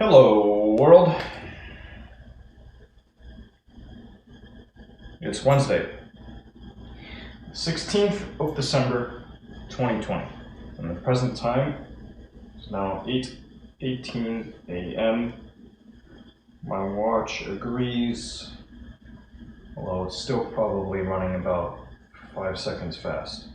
Hello, world. It's Wednesday, 16th of December, 2020. And the present time is now 8:18 a.m. My watch agrees, although it's still probably running about 5 seconds fast.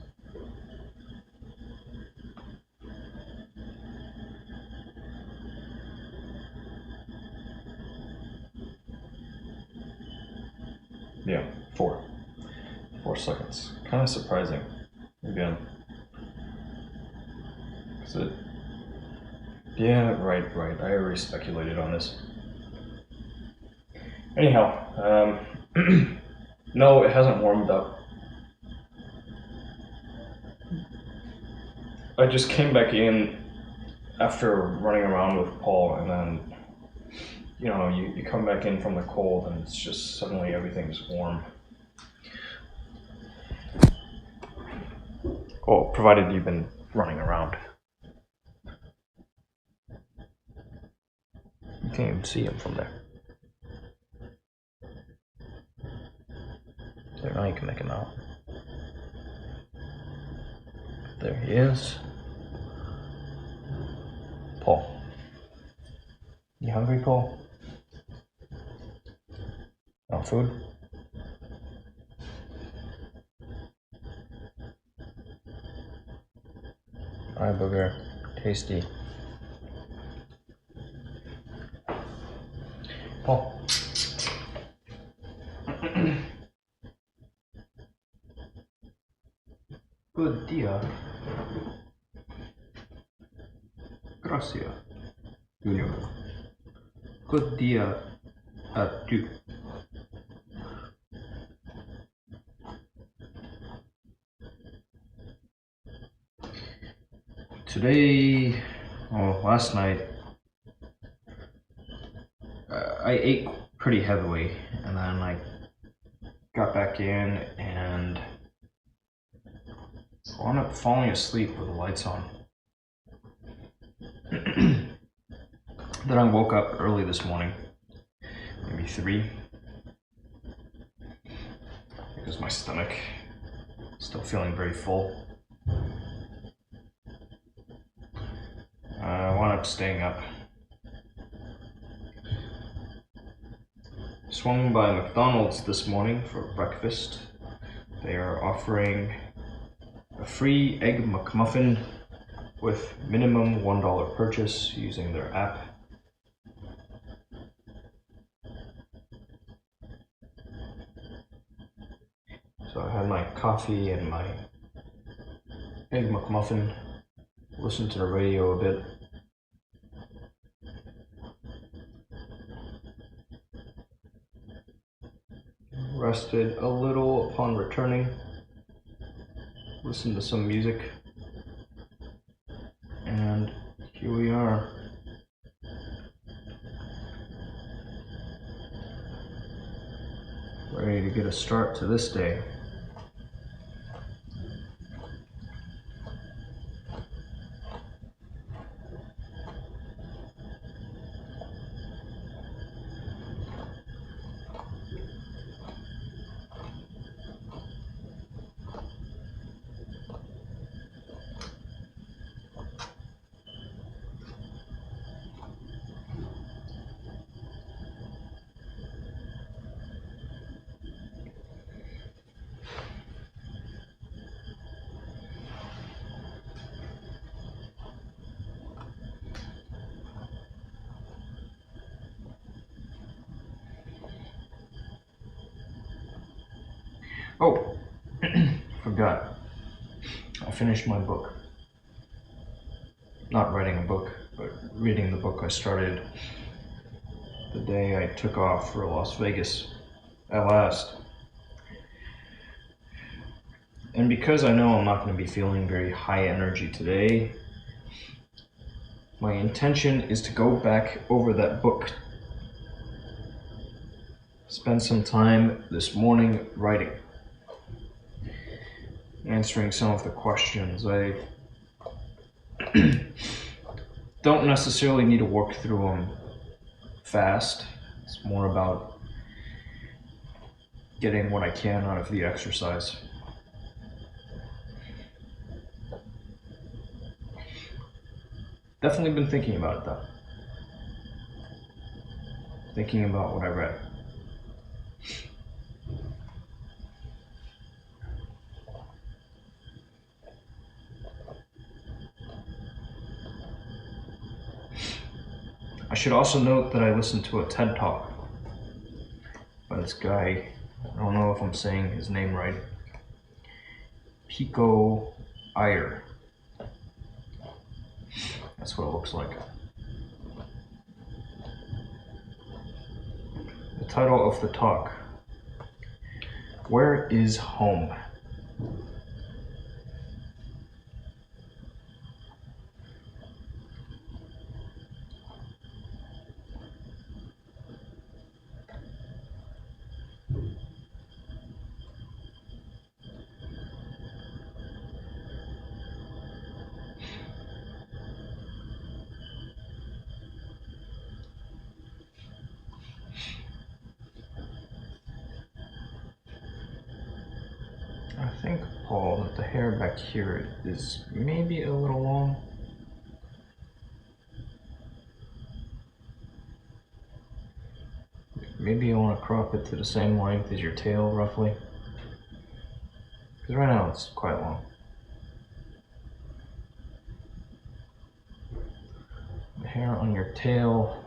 Yeah, 4 seconds. Kind of surprising, again. Is it? Yeah, right. I already speculated on this. Anyhow, no, it hasn't warmed up. I just came back in after running around with Paul, and then, you come back in from the cold, and it's just suddenly everything's warm. Well, provided you've been running around. You can't even see him from there. There, now you can make him out. There he is. Paul. You hungry, Paul? Want food? Alright, booger. Tasty. Paul. Good dia. Gracias. Junior. Good dia a tu. Today, last night, I ate pretty heavily, and then I got back in and wound up falling asleep with the lights on. Then I woke up early this morning, maybe 3, because my stomach is still feeling very full. I wound up staying up. Swung by McDonald's this morning for breakfast. They are offering a free Egg McMuffin with minimum $1 purchase using their app. So I had my coffee and my Egg McMuffin, listened to the radio a bit. Rested a little upon returning, listened to some music, and here we are. Ready to get a start to this day. Oh, forgot. I finished my book. Not writing a book, but reading the book I started the day I took off for Las Vegas at last. And because I know I'm not going to be feeling very high energy today, my intention is to go back over that book. Spend some time this morning writing. Answering some of the questions. I Don't necessarily need to work through them fast. It's more about getting what I can out of the exercise. Definitely been thinking about it though. Thinking about what I read. I should also note that I listened to a TED Talk by this guy, I don't know if I'm saying his name right, Pico Iyer. That's what it looks like. The title of the talk, Where is Home? I think, Paul, that the hair back here is maybe a little long. Maybe you want to crop it to the same length as your tail, roughly. Because right now it's quite long. The hair on your tail.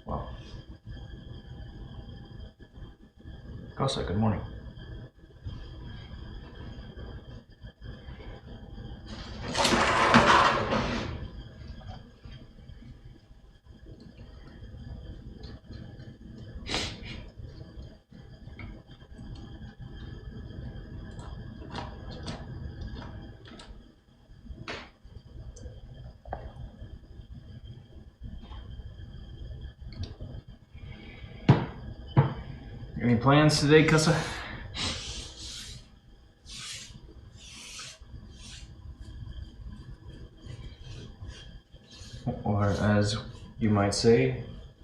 Wow. Kosa, good morning. Any plans today, Kosa? Or as you might say,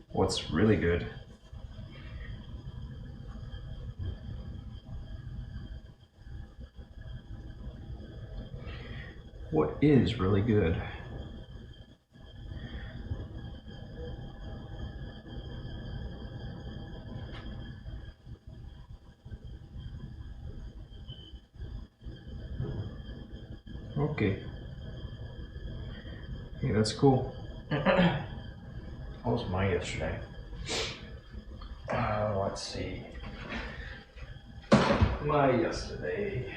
what's really good? What is really good? Okay. Hey, that's cool. How was my yesterday? Let's see. My yesterday.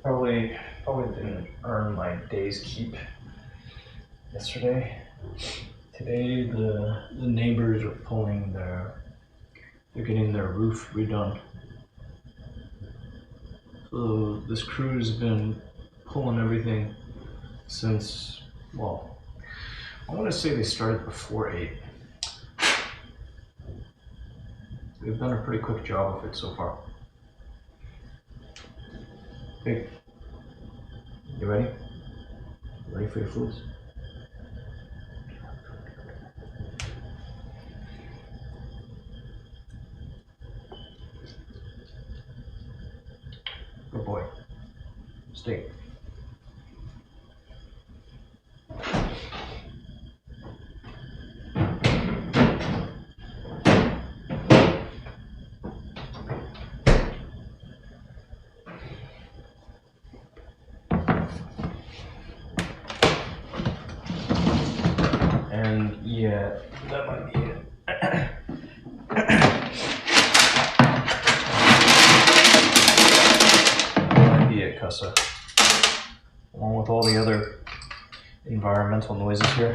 Probably didn't earn my day's keep yesterday. Today the neighbors are they're getting their roof redone. So this crew's been pulling everything since, well, I want to say they started before 8. They've done a pretty quick job of it so far. Hey, you ready? Ready for your foods? Good boy. Stay. And yeah, that might be it. That might be it, Kosa. Along with all the other environmental noises here.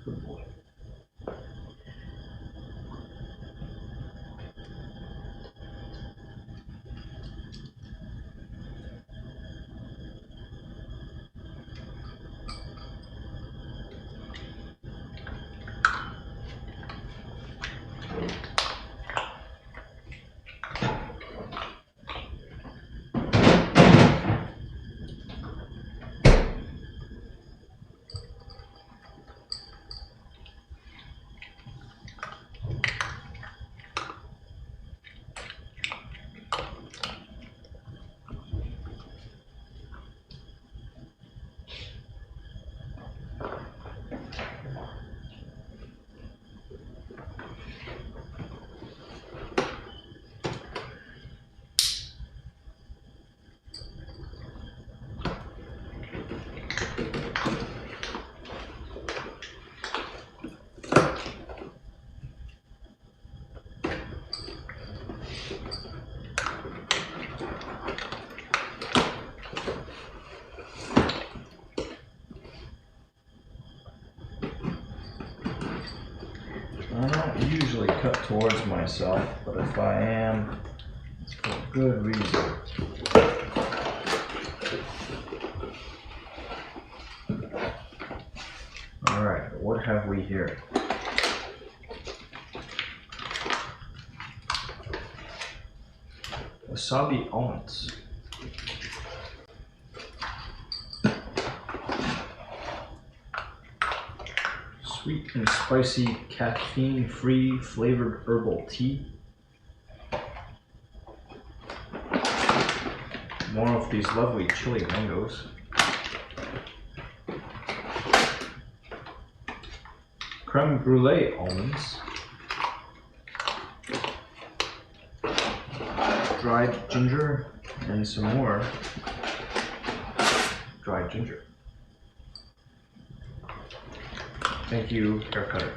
Good boy. I don't usually cut towards myself, but if I am, it's for good reason. Alright, what have we here? Wasabi almonds. Sweet and spicy caffeine-free flavored herbal tea. More of these lovely chili mangoes. Creme brulee almonds. Dried ginger and some more dried ginger. Thank you, hair cutter.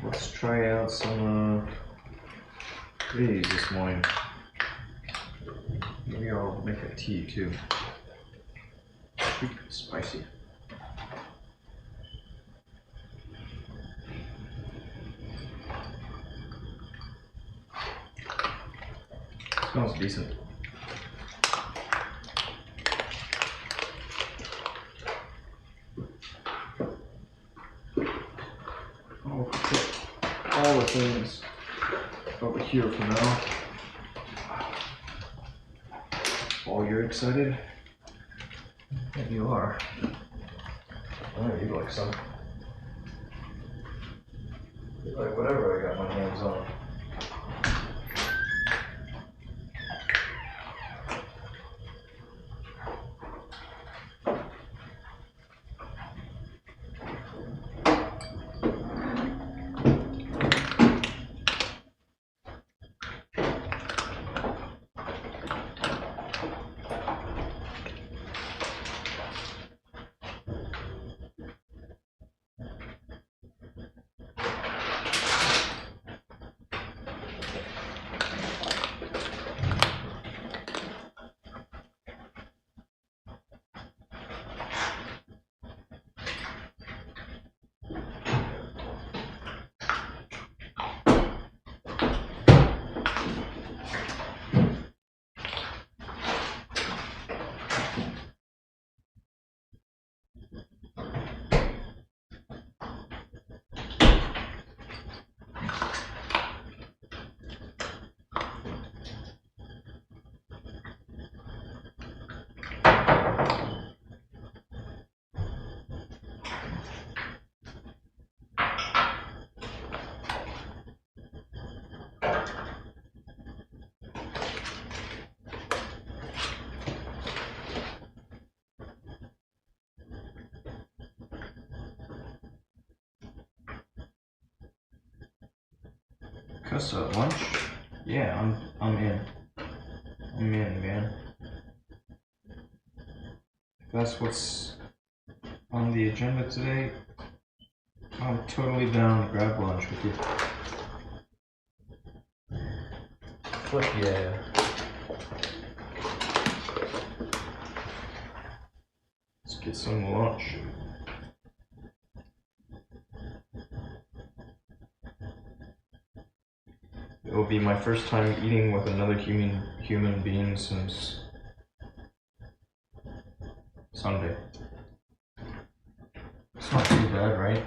Let's try out some of these this morning. Maybe I'll make a tea too. Sweet and spicy. Smells decent. I'll put all the things over here for now. Oh, you're excited? I bet you are. Oh, you like some. You like whatever I got my hands on. Cuss at lunch? Yeah, I'm in. I'm in, man. If that's what's on the agenda today, I'm totally down to grab lunch with you. Fuck yeah. Let's get some lunch. It will be my first time eating with another human being since Sunday. It's not too bad, right?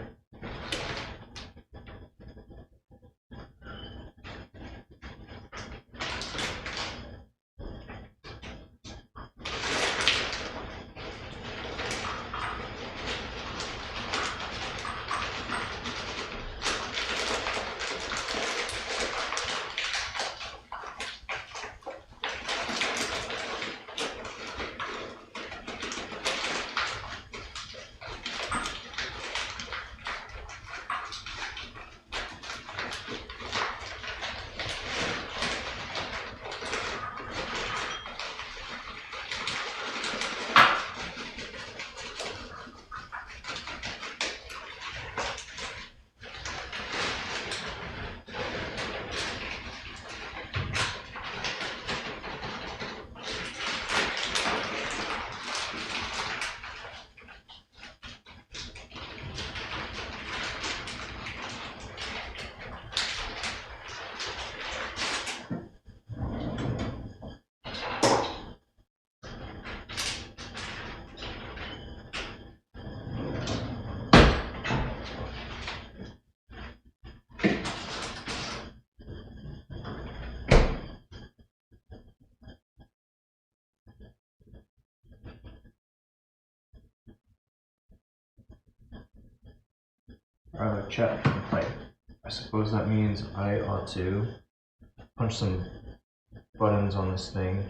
chat and play. I suppose that means I ought to punch some buttons on this thing.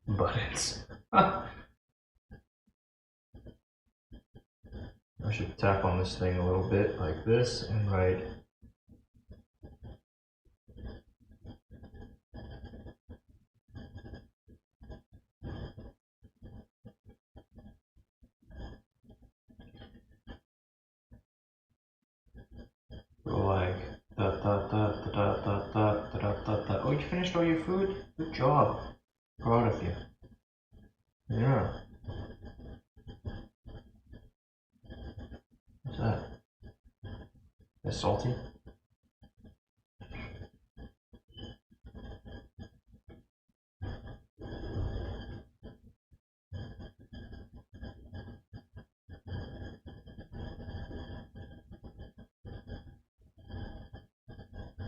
Buttons. I should tap on this thing a little bit like this and write. Like da. Oh, you finished all your food? Good job. Proud of you. Yeah. What's that? It's salty?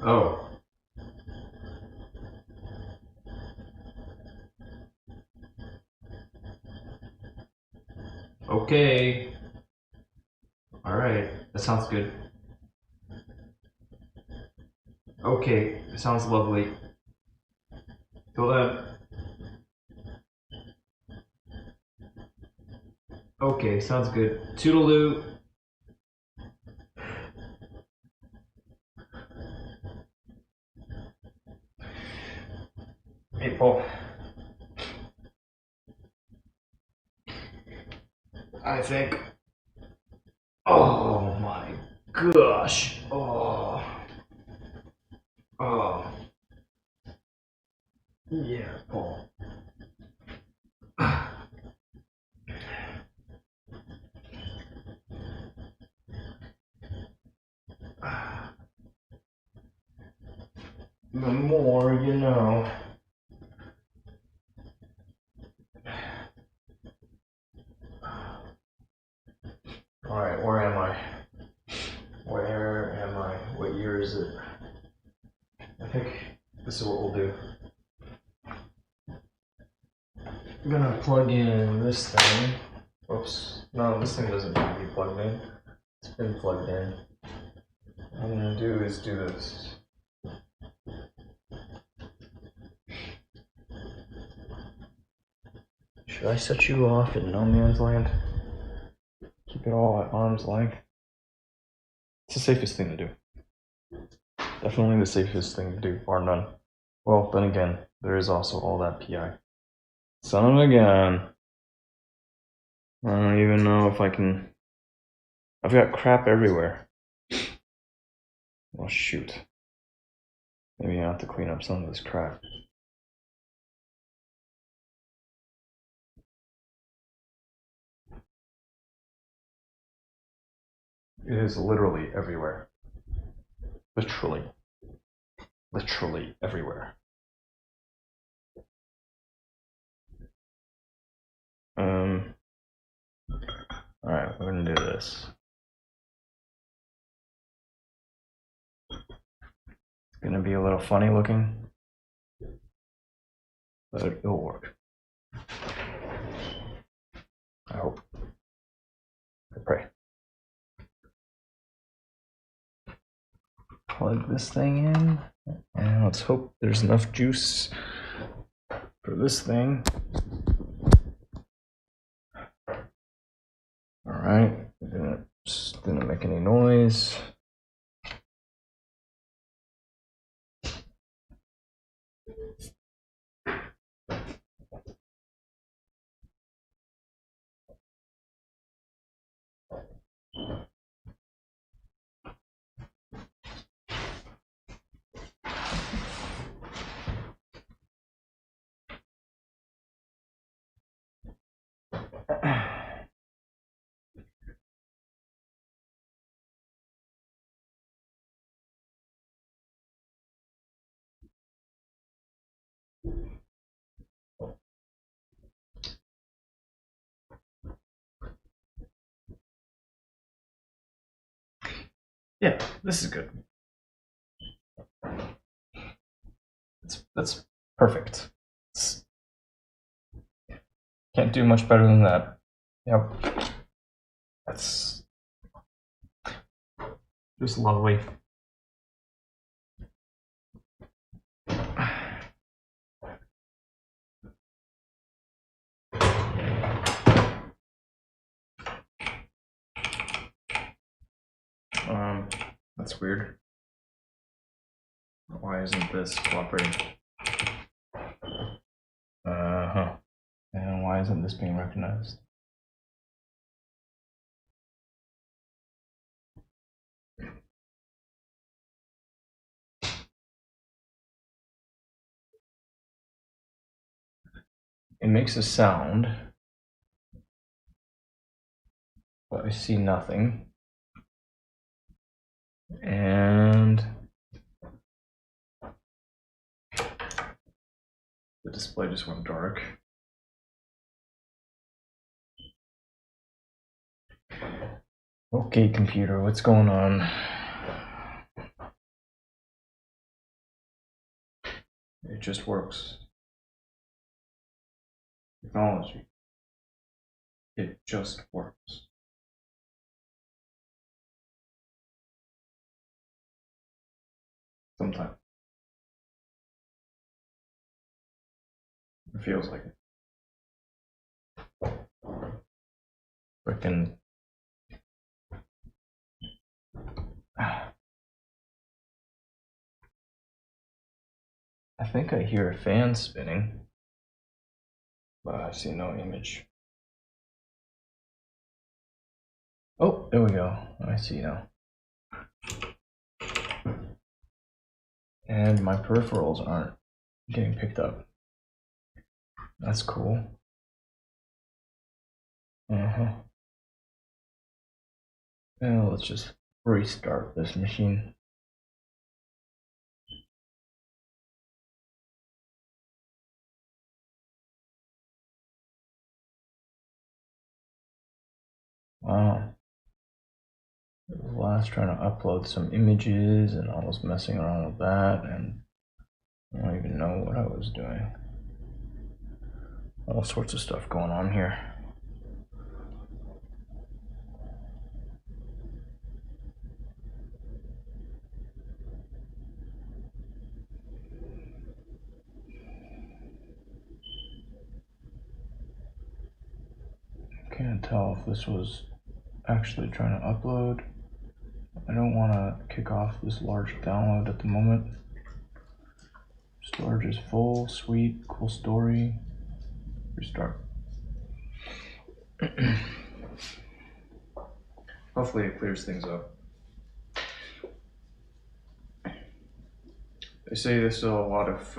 Oh. Okay. Alright, that sounds good. Okay, it sounds lovely. Till then. Okay, sounds good. Toodaloo. People. I think. Oh my gosh. Oh. Oh. Yeah, Paul. The more you know. Alright, where am I? Where am I? What year is it? I think this is what we'll do. I'm gonna plug in this thing. Oops. No, this thing doesn't need to be plugged in. It's been plugged in. What I'm gonna do is do this. Should I set you off in no man's land? Keep it all at arm's length? It's the safest thing to do. Definitely the safest thing to do, bar none. Well, then again, there is also all that PI. Son of a gun. I don't even know if I can. I've got crap everywhere. Well, shoot. Maybe I have to clean up some of this crap. It is literally everywhere. Literally. Literally everywhere. Alright, we're gonna do this. It's gonna be a little funny looking, but it'll work. I hope. I pray. Plug this thing in, and let's hope there's enough juice for this thing. Alright, didn't make any noise. Yeah, this is good. That's perfect. Can't do much better than that. Yep. That's Just lovely. That's weird. Why isn't this cooperating? And why isn't this being recognized? It makes a sound, but I see nothing. And the display just went dark. Okay, computer, what's going on? It just works. Technology. It just works. Sometimes. It feels like it. Frickin'. I think I hear a fan spinning, but I see no image. Oh, there we go. I see now. And my peripherals aren't getting picked up. That's cool. Now let's just restart this machine. Wow. I was last trying to upload some images and I was messing around with that and I don't even know what I was doing. All sorts of stuff going on here. Can't tell if this was actually trying to upload. I don't want to kick off this large download at the moment. Storage is full, sweet, cool story. Restart. Hopefully it clears things up. They say there's still a lot of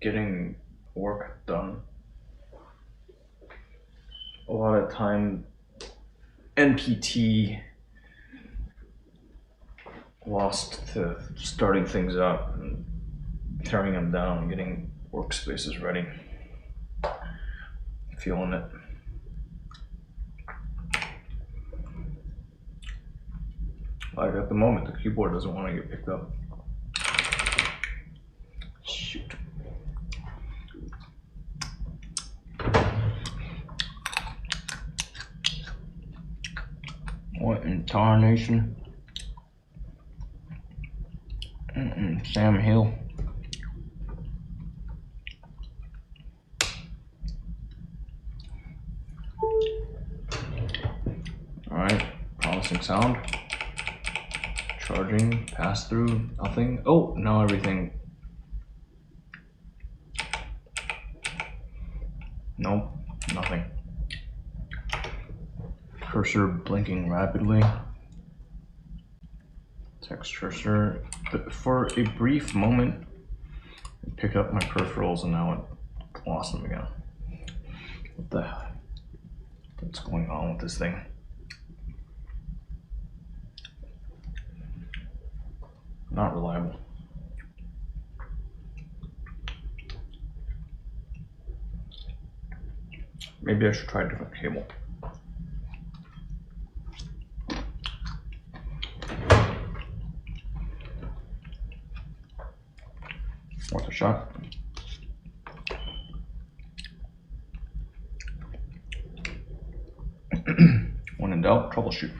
getting work done. A lot of time NPT lost to starting things up and tearing them down and getting workspaces ready. Feeling it. Like at the moment, the keyboard doesn't want to get picked up. Shoot. What in tarnation? Sam Hill. Alright, promising sound. Charging, pass through, nothing. Oh, now everything. Nope, nothing. Cursor blinking rapidly. Text cursor. But for a brief moment, I pick up my peripherals and now it lost them again. What the hell? What's going on with this thing? Not reliable. Maybe I should try a different cable. Worth a shot. When in doubt, troubleshoot.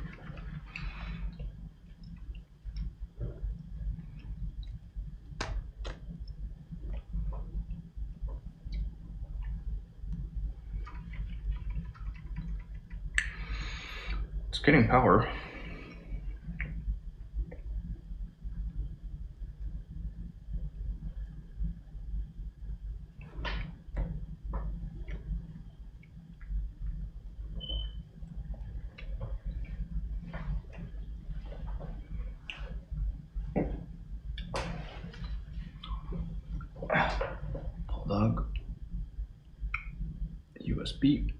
It's getting power. Plug. USB.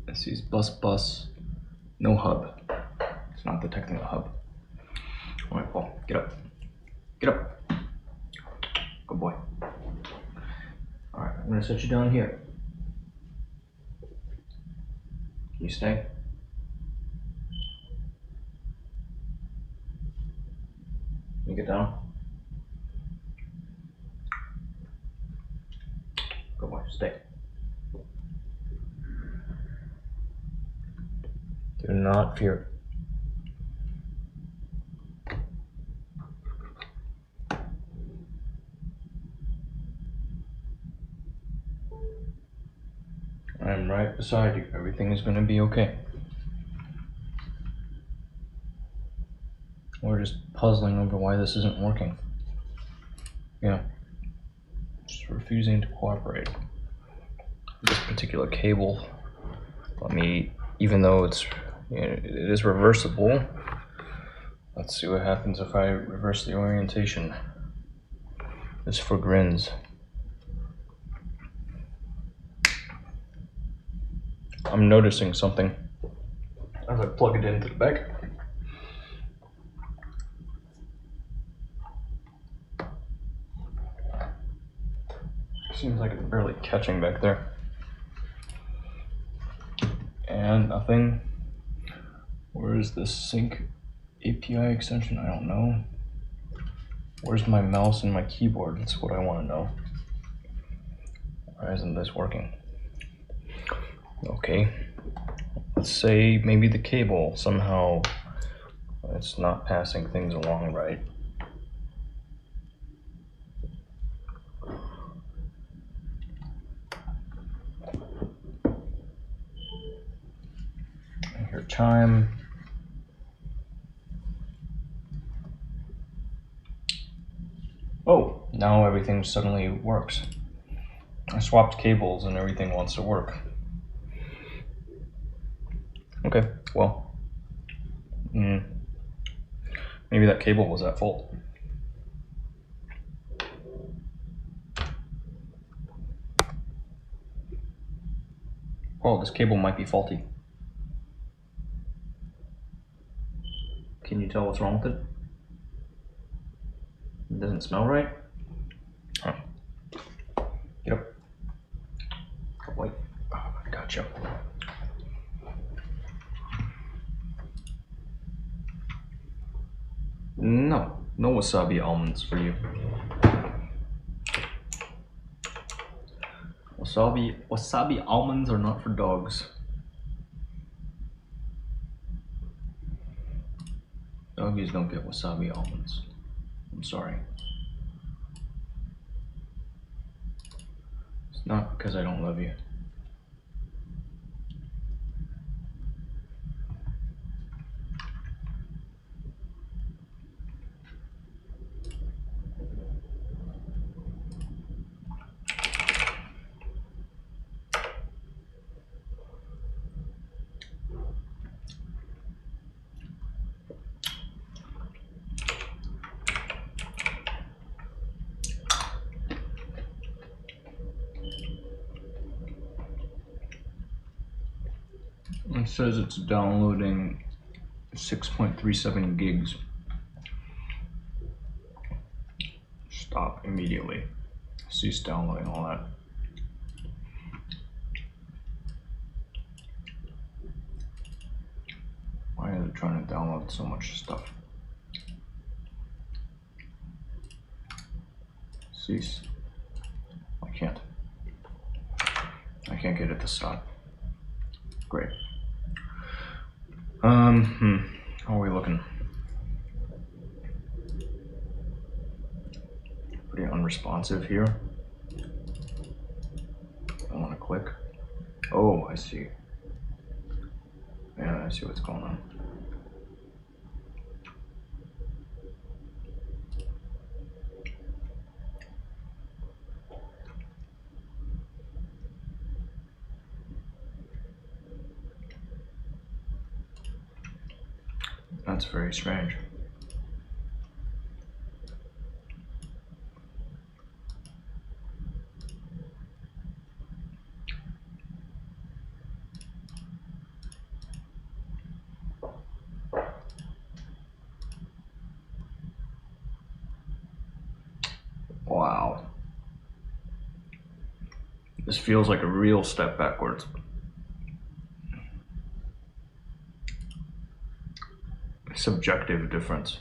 This is bus, no hub. It's not detecting the hub. All right, Paul, get up. Get up. Good boy. All right, I'm gonna set you down here. Can you stay? Can you get down? Good boy, stay. Do not fear. I'm right beside you. Everything is gonna be okay. We're just puzzling over why this isn't working. Yeah. Just refusing to cooperate. This particular cable, let me, even though it's, you know, it is reversible, let's see what happens if I reverse the orientation. This for grins. I'm noticing something as I plug it into the back. Seems like it's barely catching back there. And nothing. Where is this sync API extension? I don't know. Where's my mouse and my keyboard? That's what I want to know. Why isn't this working? Okay. Let's say maybe the cable somehow it's not passing things along right. I hear chime. Oh, now everything suddenly works. I swapped cables and everything wants to work. Okay, well, maybe that cable was at fault. Oh, this cable might be faulty. Can you tell what's wrong with it? It doesn't smell right? Oh. Get up. Oh, wait. Oh, I gotcha. No wasabi almonds for you. Wasabi almonds are not for dogs. Doggies don't get wasabi almonds. I'm sorry. It's not because I don't love you. It says it's downloading 6.37 gigs. Stop immediately. Cease downloading all that. Why is it trying to download so much stuff? Cease. I can't get it to stop. Great. How are we looking? Pretty unresponsive here. I want to click. Oh, I see. Yeah, I see what's going on. That's very strange. Wow. This feels like a real step backwards. Subjective difference.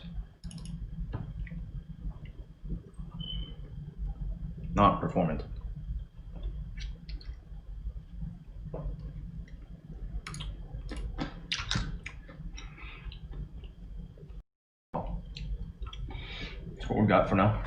Not performance. That's what we got for now.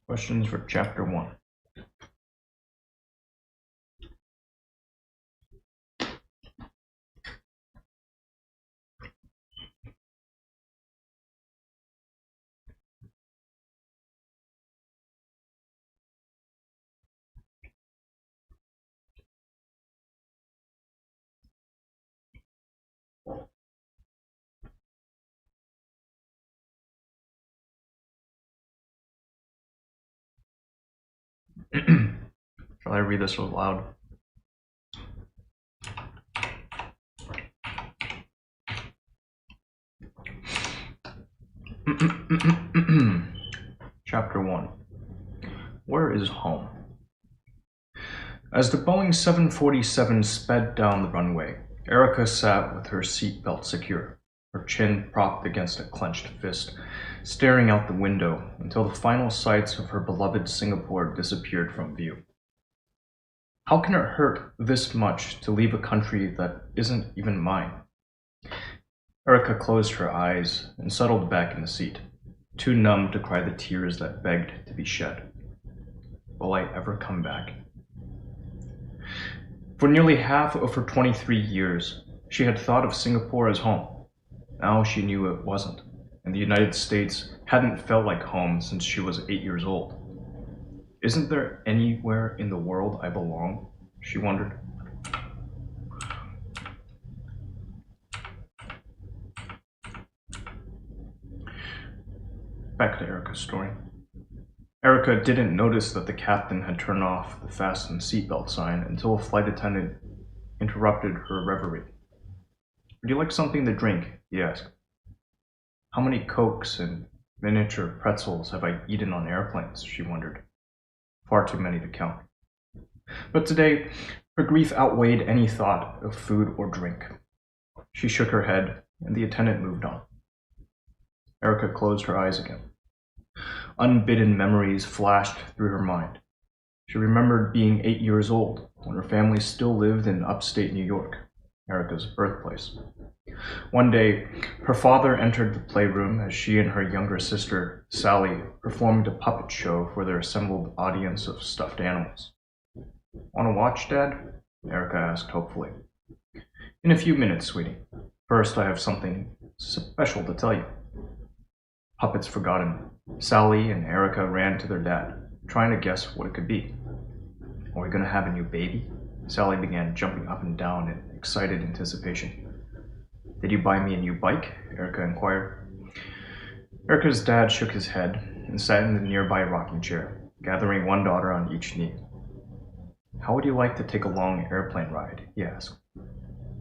Questions for chapter 1. Shall I read this aloud? Chapter 1. Where is home? As the Boeing 747 sped down the runway, Erica sat with her seatbelt secure, her chin propped against a clenched fist, staring out the window until the final sights of her beloved Singapore disappeared from view. How can it hurt this much to leave a country that isn't even mine? Erica closed her eyes and settled back in the seat, too numb to cry the tears that begged to be shed. Will I ever come back? For nearly half of her 23 years, she had thought of Singapore as home. Now she knew it wasn't, and the United States hadn't felt like home since she was 8 years old. Isn't there anywhere in the world I belong? She wondered. Back to Erica's story. Erica didn't notice that the captain had turned off the fasten seatbelt sign until a flight attendant interrupted her reverie. Would you like something to drink? He asked. How many Cokes and miniature pretzels have I eaten on airplanes? She wondered. Far too many to count. But today, her grief outweighed any thought of food or drink. She shook her head, and the attendant moved on. Erica closed her eyes again. Unbidden memories flashed through her mind. She remembered being 8 years old when her family still lived in upstate New York, Erica's birthplace. One day, her father entered the playroom as she and her younger sister, Sally, performed a puppet show for their assembled audience of stuffed animals. Want to watch, Dad? Erica asked hopefully. In a few minutes, sweetie. First, I have something special to tell you. Puppets forgotten. Sally and Erica ran to their dad, trying to guess what it could be. Are we going to have a new baby? Sally began jumping up and down in excited anticipation. Did you buy me a new bike? Erica inquired. Erica's dad shook his head and sat in the nearby rocking chair, gathering one daughter on each knee. How would you like to take a long airplane ride? He asked.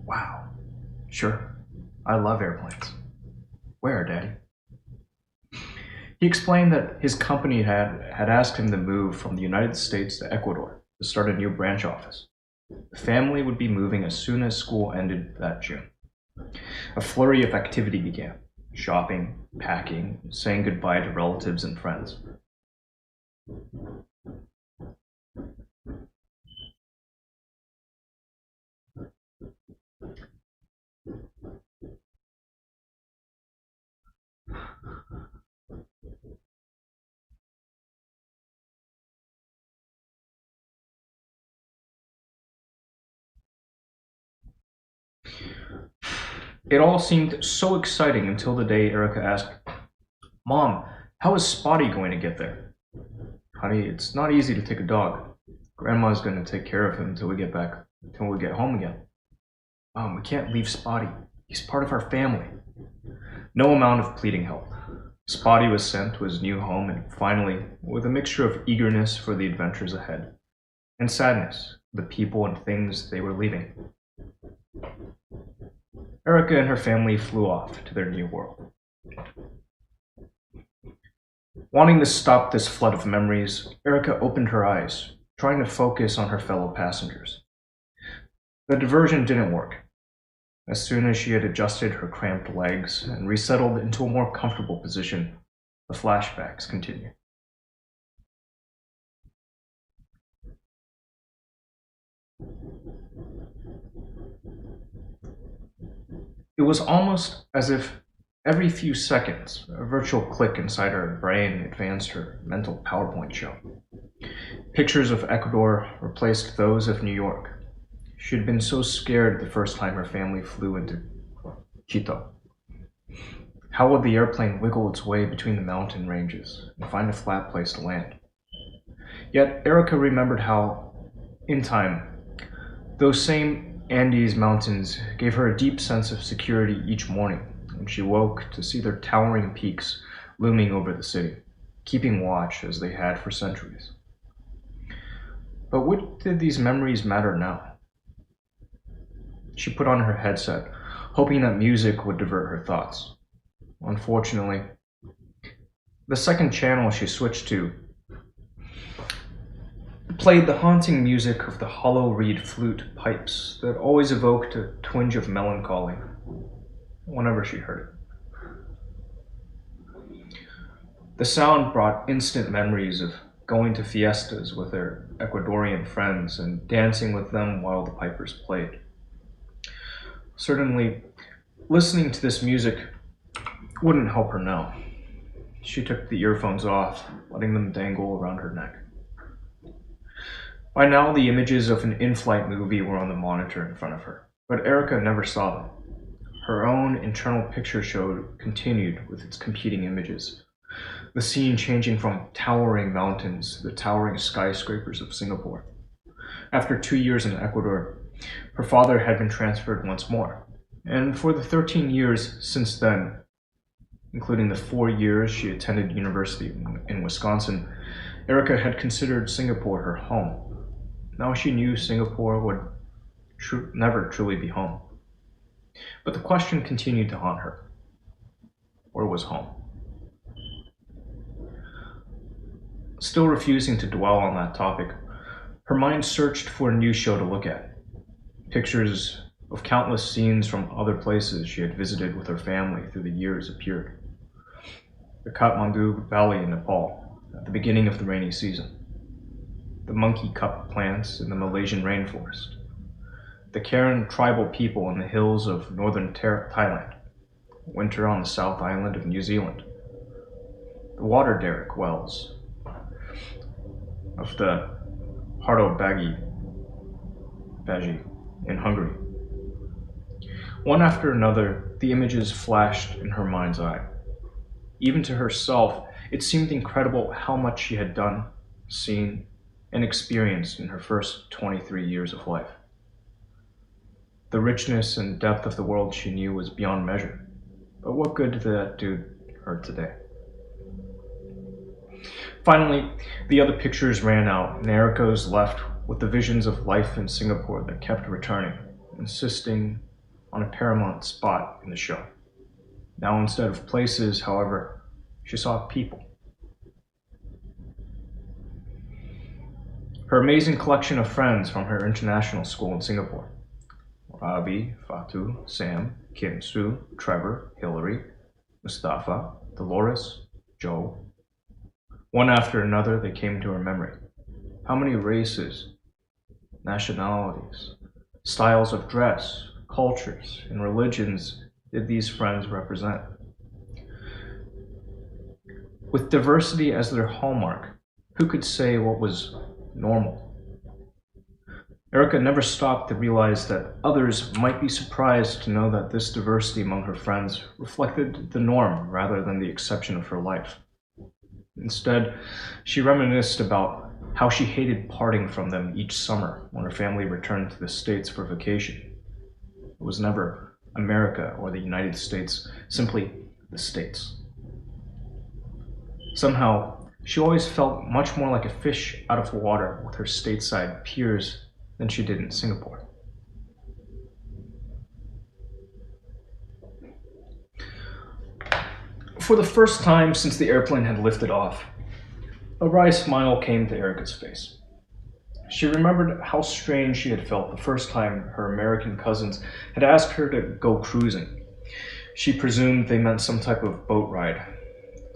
Wow. Sure. I love airplanes. Where, Daddy? He explained that his company had asked him to move from the United States to Ecuador to start a new branch office. The family would be moving as soon as school ended that June. A flurry of activity began. Shopping, packing, saying goodbye to relatives and friends. It all seemed so exciting until the day Erica asked, Mom, how is Spotty going to get there? Honey, it's not easy to take a dog. Grandma's going to take care of him until we get home again. Mom, we can't leave Spotty. He's part of our family. No amount of pleading helped. Spotty was sent to his new home and finally, with a mixture of eagerness for the adventures ahead and sadness for the people and things they were leaving, Erica and her family flew off to their new world. Wanting to stop this flood of memories, Erica opened her eyes, trying to focus on her fellow passengers. The diversion didn't work. As soon as she had adjusted her cramped legs and resettled into a more comfortable position, the flashbacks continued. It was almost as if every few seconds, a virtual click inside her brain advanced her mental PowerPoint show. Pictures of Ecuador replaced those of New York. She had been so scared the first time her family flew into Quito. How would the airplane wiggle its way between the mountain ranges and find a flat place to land? Yet Erica remembered how, in time, those same Andes mountains gave her a deep sense of security each morning when she woke to see their towering peaks looming over the city, keeping watch as they had for centuries. But what did these memories matter now? She put on her headset, hoping that music would divert her thoughts. Unfortunately, the second channel she switched to played the haunting music of the hollow reed flute pipes that always evoked a twinge of melancholy whenever she heard it. The sound brought instant memories of going to fiestas with her Ecuadorian friends and dancing with them while the pipers played. Certainly, listening to this music wouldn't help her now. She took the earphones off, letting them dangle around her neck. By now, the images of an in-flight movie were on the monitor in front of her, but Erica never saw them. Her own internal picture show continued with its competing images, the scene changing from towering mountains to the towering skyscrapers of Singapore. After 2 years in Ecuador, her father had been transferred once more, and for the 13 years since then, including the 4 years she attended university in Wisconsin, Erica had considered Singapore her home. Now she knew Singapore would never truly be home. But the question continued to haunt her. Where was home? Still refusing to dwell on that topic, her mind searched for a new show to look at. Pictures of countless scenes from other places she had visited with her family through the years appeared. The Kathmandu Valley in Nepal, at the beginning of the rainy season. The monkey cup plants in the Malaysian rainforest. The Karen tribal people in the hills of northern Thailand. Winter on the South Island of New Zealand. The water derrick wells of the Hardo Baggy Beji, in Hungary. One after another, the images flashed in her mind's eye. Even to herself, it seemed incredible how much she had done, seen, and experienced in her first 23 years of life. The richness and depth of the world she knew was beyond measure, but what good did that do her today? Finally, the other pictures ran out, and Erica was left with the visions of life in Singapore that kept returning, insisting on a paramount spot in the show. Now, instead of places, however, she saw people. Her amazing collection of friends from her international school in Singapore. Ravi, Fatu, Sam, Kim Sue, Trevor, Hillary, Mustafa, Dolores, Joe. One after another, they came to her memory. How many races, nationalities, styles of dress, cultures, and religions did these friends represent? With diversity as their hallmark, who could say what was normal? Erica never stopped to realize that others might be surprised to know that this diversity among her friends reflected the norm rather than the exception of her life. Instead, she reminisced about how she hated parting from them each summer when her family returned to the States for vacation. It was never America or the United States, simply the States. Somehow, she always felt much more like a fish out of water with her stateside peers than she did in Singapore. For the first time since the airplane had lifted off, a wry smile came to Erica's face. She remembered how strange she had felt the first time her American cousins had asked her to go cruising. She presumed they meant some type of boat ride,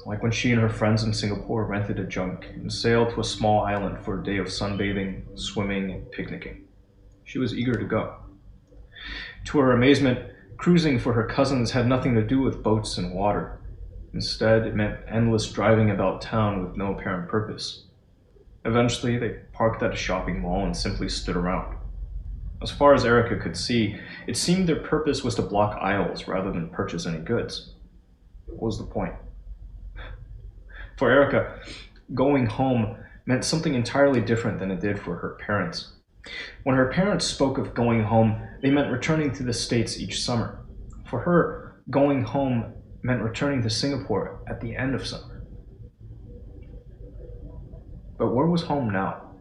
like when she and her friends in Singapore rented a junk and sailed to a small island for a day of sunbathing, swimming, and picnicking. She was eager to go. To her amazement, cruising for her cousins had nothing to do with boats and water. Instead, it meant endless driving about town with no apparent purpose. Eventually, they parked at a shopping mall and simply stood around. As far as Erica could see, it seemed their purpose was to block aisles rather than purchase any goods. What was the point? For Erica, going home meant something entirely different than it did for her parents. When her parents spoke of going home, they meant returning to the States each summer. For her, going home meant returning to Singapore at the end of summer. But where was home now?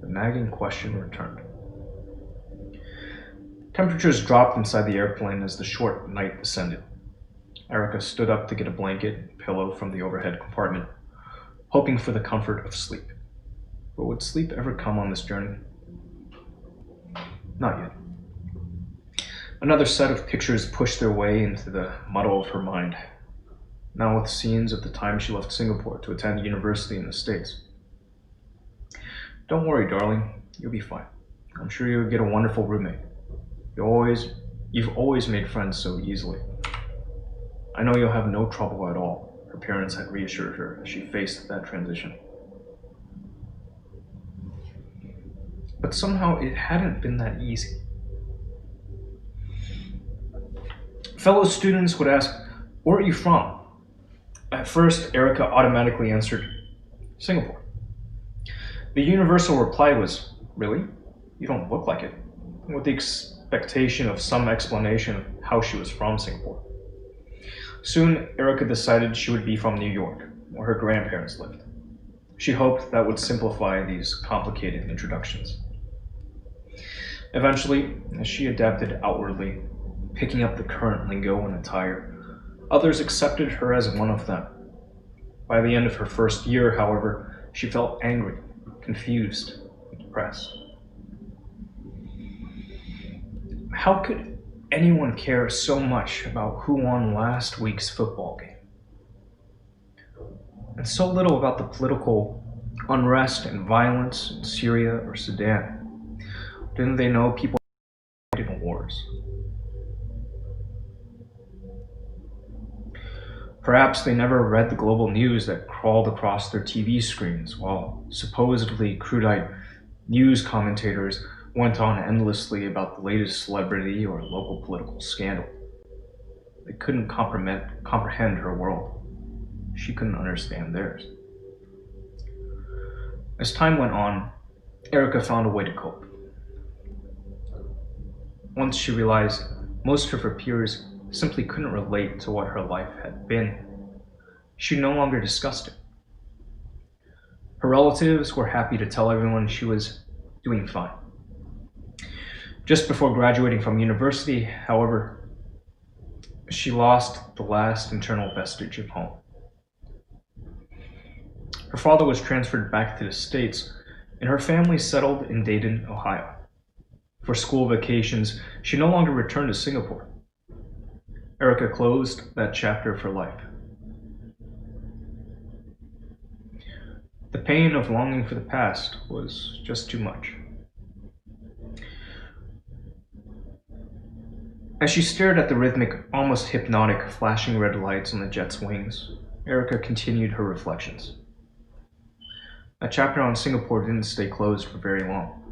The nagging question returned. Temperatures dropped inside the airplane as the short night descended. Erica stood up to get a blanket and pillow from the overhead compartment, hoping for the comfort of sleep. But would sleep ever come on this journey? Not yet. Another set of pictures pushed their way into the muddle of her mind, now with scenes of the time she left Singapore to attend university in the States. Don't worry, darling, you'll be fine. I'm sure you'll get a wonderful roommate. You've always made friends so easily. I know you'll have no trouble at all, her parents had reassured her as she faced that transition. But somehow it hadn't been that easy. Fellow students would ask, "Where are you from?" At first, Erica automatically answered, "Singapore." The universal reply was, "Really? You don't look like it," with the expectation of some explanation of how she was from Singapore. Soon, Erica decided she would be from New York, where her grandparents lived. She hoped that would simplify these complicated introductions. Eventually, as she adapted outwardly, picking up the current lingo and attire, others accepted her as one of them. By the end of her first year, however, she felt angry, confused, and depressed. How could anyone care so much about who won last week's football game? And so little about the political unrest and violence in Syria or Sudan? Didn't they know people died in wars? Perhaps they never read the global news that crawled across their TV screens while supposedly crude-eyed news commentators went on endlessly about the latest celebrity or local political scandal. They couldn't comprehend her world. She couldn't understand theirs. As time went on, Erica found a way to cope. Once she realized most of her peers simply couldn't relate to what her life had been, she no longer discussed it. Her relatives were happy to tell everyone she was doing fine. Just before graduating from university, however, she lost the last internal vestige of home. Her father was transferred back to the States, and her family settled in Dayton, Ohio. For school vacations, she no longer returned to Singapore. Erica closed that chapter of her life. The pain of longing for the past was just too much. As she stared at the rhythmic, almost hypnotic, flashing red lights on the jet's wings, Erica continued her reflections. That chapter on Singapore didn't stay closed for very long.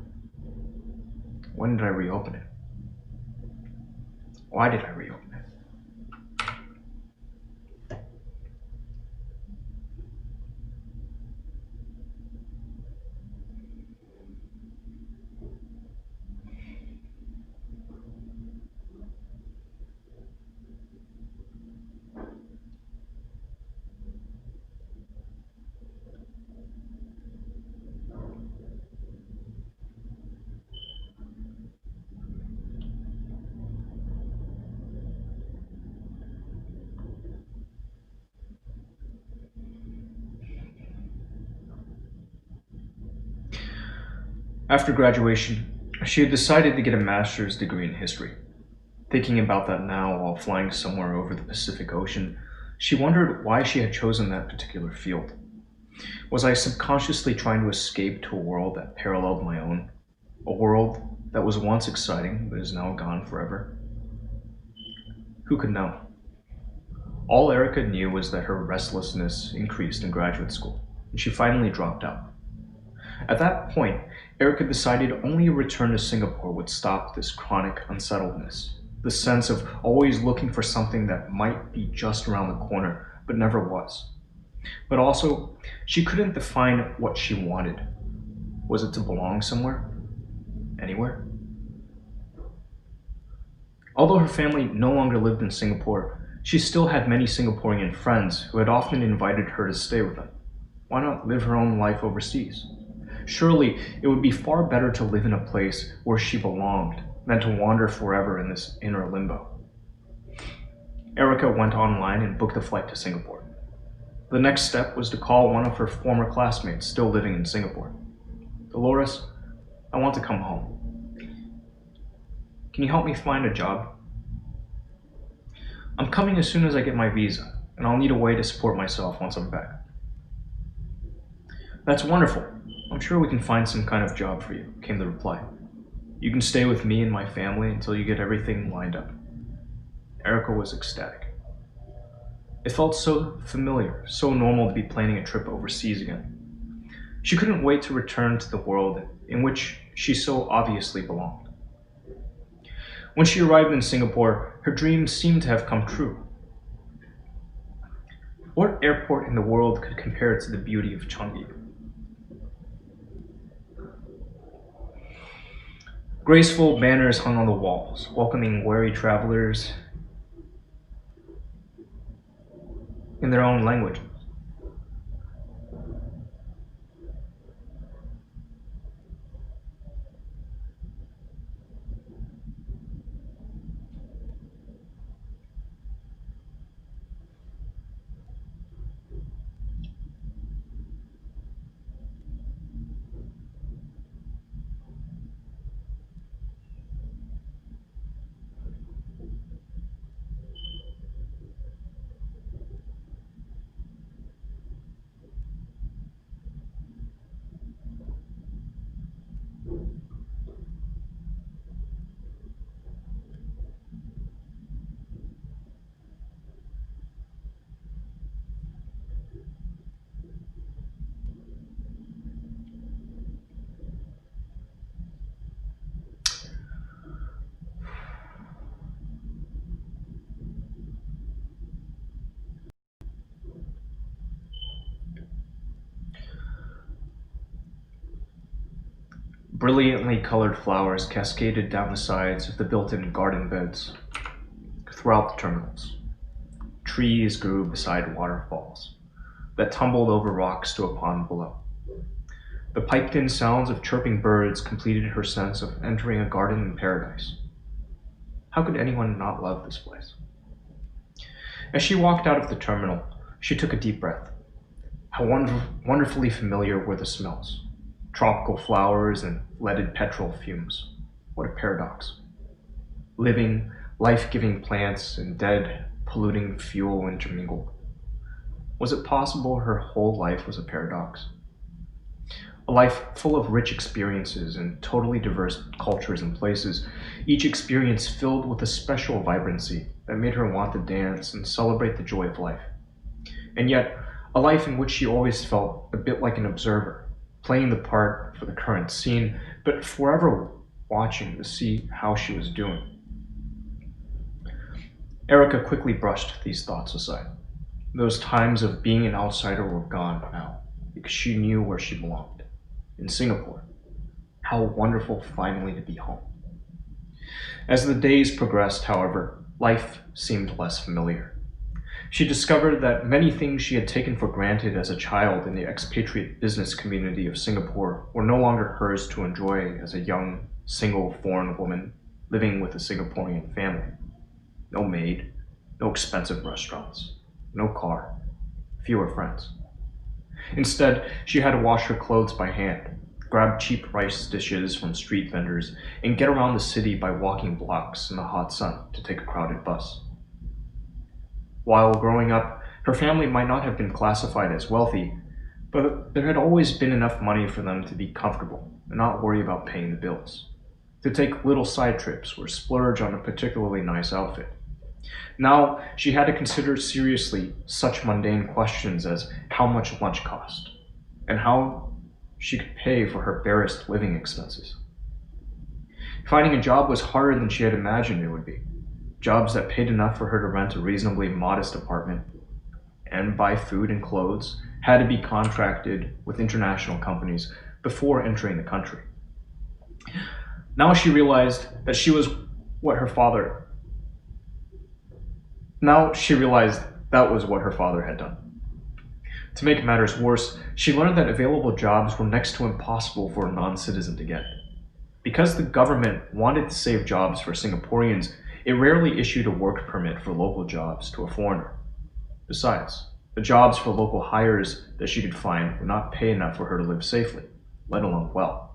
When did I reopen it? Why did I reopen it? After graduation, she had decided to get a master's degree in history. Thinking about that now while flying somewhere over the Pacific Ocean, she wondered why she had chosen that particular field. Was I subconsciously trying to escape to a world that paralleled my own? A world that was once exciting but is now gone forever? Who could know? All Erica knew was that her restlessness increased in graduate school, and she finally dropped out. At that point, Erica decided only a return to Singapore would stop this chronic unsettledness, the sense of always looking for something that might be just around the corner, but never was. But also, she couldn't define what she wanted. Was it to belong somewhere? Anywhere? Although her family no longer lived in Singapore, she still had many Singaporean friends who had often invited her to stay with them. Why not live her own life overseas? Surely it would be far better to live in a place where she belonged than to wander forever in this inner limbo. Erica went online and booked a flight to Singapore. The next step was to call one of her former classmates still living in Singapore. Dolores, I want to come home. Can you help me find a job? I'm coming as soon as I get my visa, and I'll need a way to support myself once I'm back. That's wonderful. I'm sure we can find some kind of job for you, came the reply. You can stay with me and my family until you get everything lined up. Erica was ecstatic. It felt so familiar, so normal to be planning a trip overseas again. She couldn't wait to return to the world in which she so obviously belonged. When she arrived in Singapore, her dreams seemed to have come true. What airport in the world could compare to the beauty of Changi? Graceful banners hung on the walls, welcoming wary travelers in their own language. Brilliantly colored flowers cascaded down the sides of the built-in garden beds throughout the terminals. Trees grew beside waterfalls that tumbled over rocks to a pond below. The piped-in sounds of chirping birds completed her sense of entering a garden in paradise. How could anyone not love this place? As she walked out of the terminal, she took a deep breath. How wonderfully familiar were the smells. Tropical flowers and leaded petrol fumes. What a paradox. Living, life-giving plants and dead, polluting fuel intermingled. Was it possible her whole life was a paradox? A life full of rich experiences and totally diverse cultures and places, each experience filled with a special vibrancy that made her want to dance and celebrate the joy of life. And yet, a life in which she always felt a bit like an observer, playing the part for the current scene, but forever watching to see how she was doing. Erica quickly brushed these thoughts aside. Those times of being an outsider were gone now, because she knew where she belonged. In Singapore. How wonderful finally to be home. As the days progressed, however, life seemed less familiar. She discovered that many things she had taken for granted as a child in the expatriate business community of Singapore were no longer hers to enjoy as a young, single foreign woman living with a Singaporean family. No maid, no expensive restaurants, no car, fewer friends. Instead, she had to wash her clothes by hand, grab cheap rice dishes from street vendors, and get around the city by walking blocks in the hot sun to take a crowded bus. While growing up, her family might not have been classified as wealthy, but there had always been enough money for them to be comfortable and not worry about paying the bills, to take little side trips or splurge on a particularly nice outfit. Now, she had to consider seriously such mundane questions as how much lunch cost, and how she could pay for her barest living expenses. Finding a job was harder than she had imagined it would be. Jobs that paid enough for her to rent a reasonably modest apartment and buy food and clothes had to be contracted with international companies before entering the country. Now she realized that that was what her father had done. To make matters worse, she learned that available jobs were next to impossible for a non-citizen to get. Because the government wanted to save jobs for Singaporeans, it rarely issued a work permit for local jobs to a foreigner. Besides, the jobs for local hires that she could find would not pay enough for her to live safely, let alone well.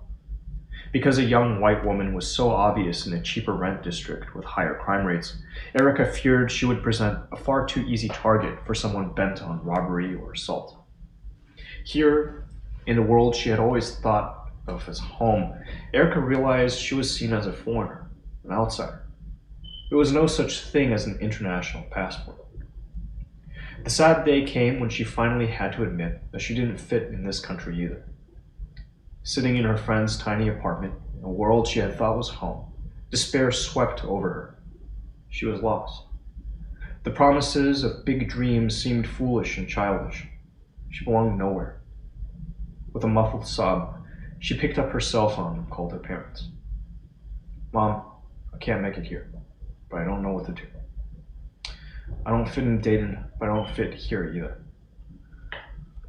Because a young white woman was so obvious in a cheaper rent district with higher crime rates, Erica feared she would present a far too easy target for someone bent on robbery or assault. Here, in the world she had always thought of as home, Erica realized she was seen as a foreigner, an outsider. There was no such thing as an international passport. The sad day came when she finally had to admit that she didn't fit in this country either. Sitting in her friend's tiny apartment, in a world she had thought was home, despair swept over her. She was lost. The promises of big dreams seemed foolish and childish. She belonged nowhere. With a muffled sob, she picked up her cell phone and called her parents. "Mom, I can't make it here, but I don't know what to do. I don't fit in Dayton, but I don't fit here either.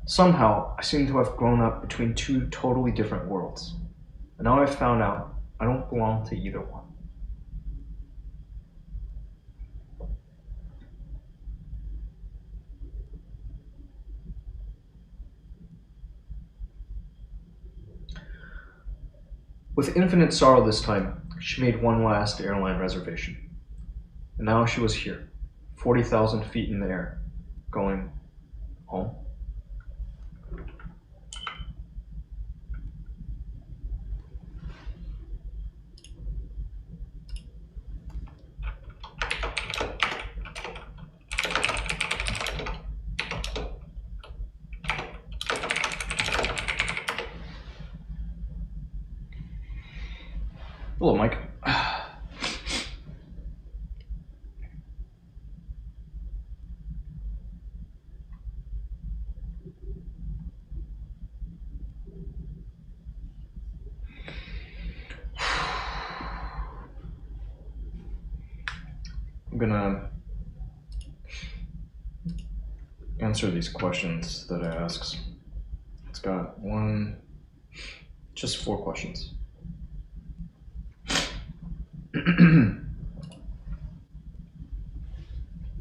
Somehow, I seem to have grown up between two totally different worlds, and now I've found out I don't belong to either one." With infinite sorrow this time, she made one last airline reservation. And now she was here, 40,000 feet in the air, going home. Hello, Mike. gonna answer these questions that it asks. It's got just 4 questions.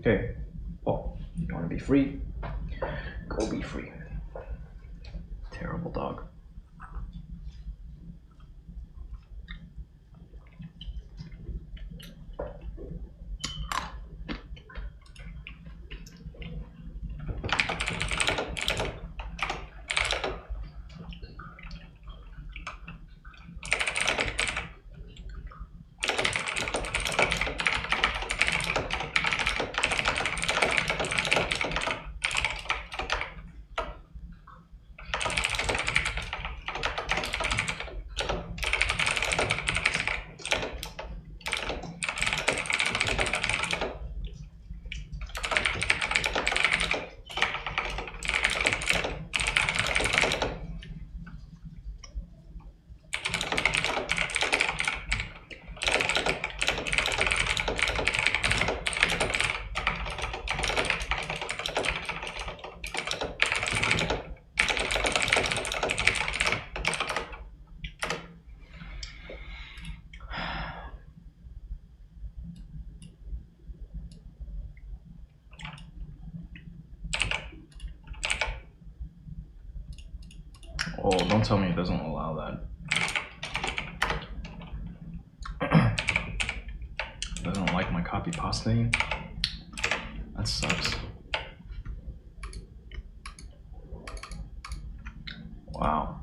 Okay, Paul, you want to be free? Go be free. Terrible dog. Oh, don't tell me it doesn't allow that. Doesn't like my copy pasting. That sucks. Wow.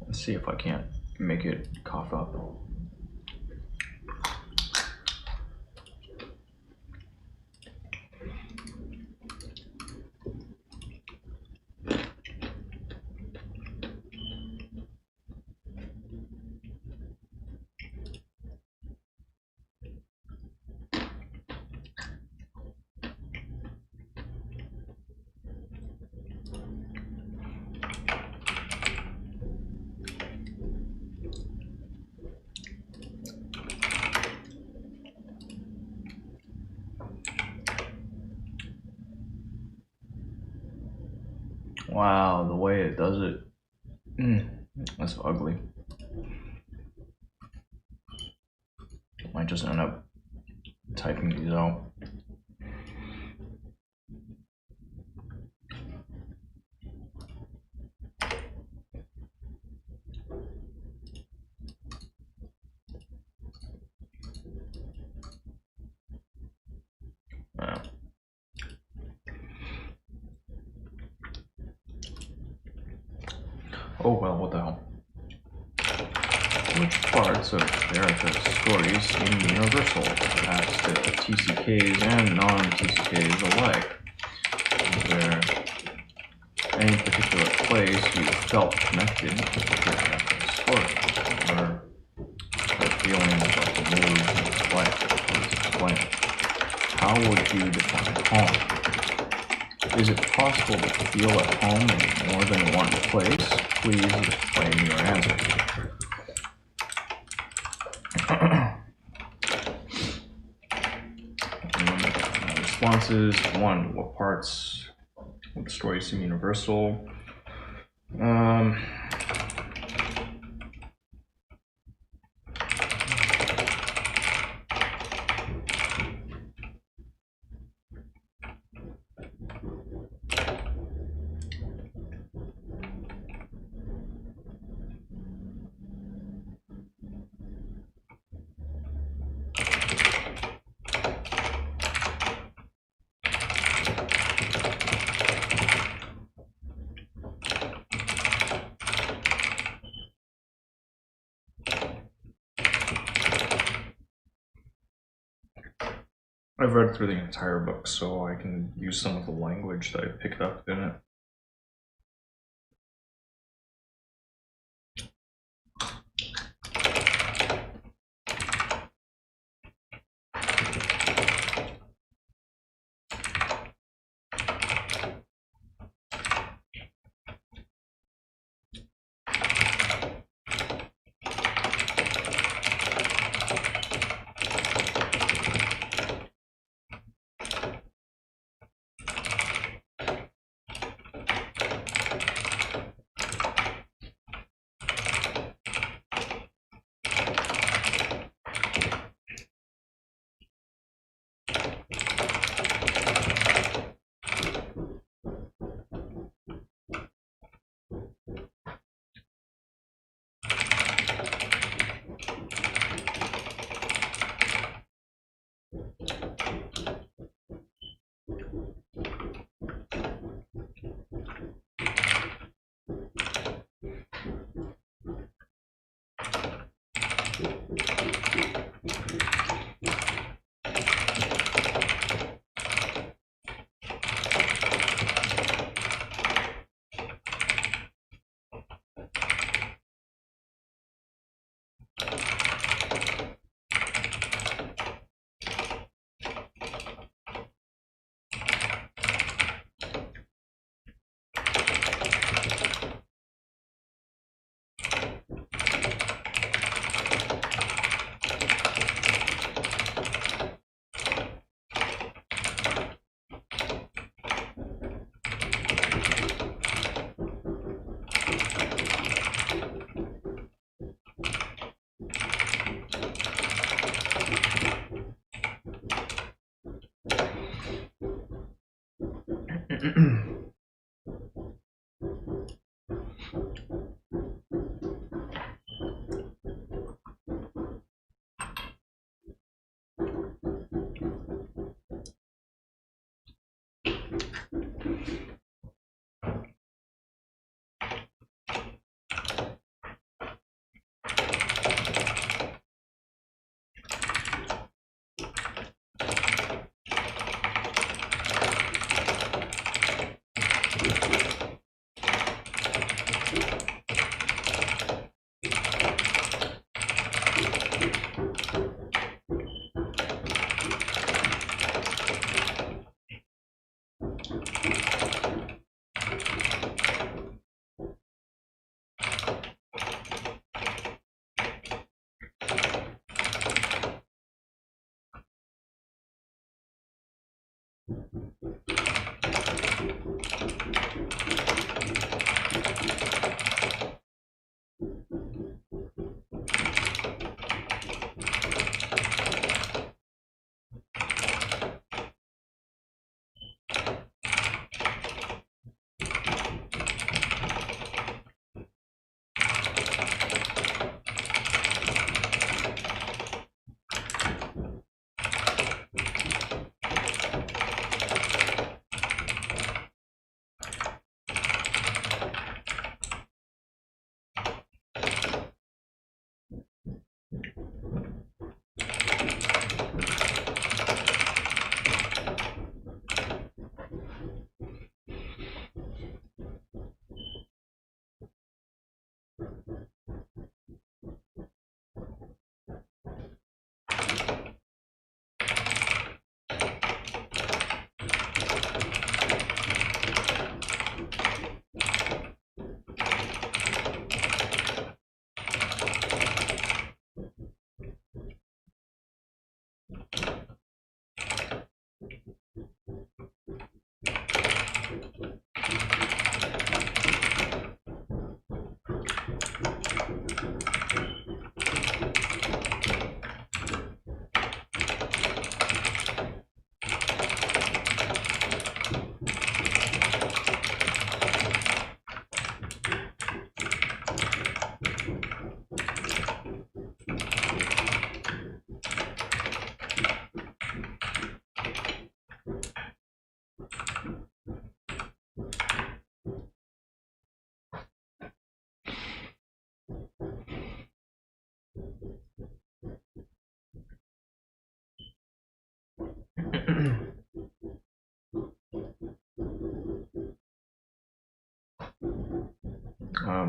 Let's see if I can't make it cough up. Wow, the way it does it. That's ugly. Might just end up typing these out. Wow. Oh well, what the hell? Which parts of Erica's stories seem universal, perhaps to TCKs and non-TCKs alike? Is there any particular place you felt connected to Erica's story, or the feelings of the moods in its life? Please explain. How would you define home? Is it possible to feel at home in more than one place? Please explain your answer. Responses: 1. What parts of the story seem universal? I've read through the entire book, so I can use some of the language that I picked up in it.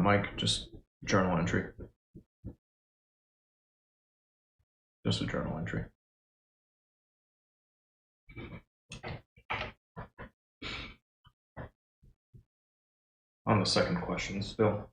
Mike, just journal entry. Just a journal entry. On the second question still.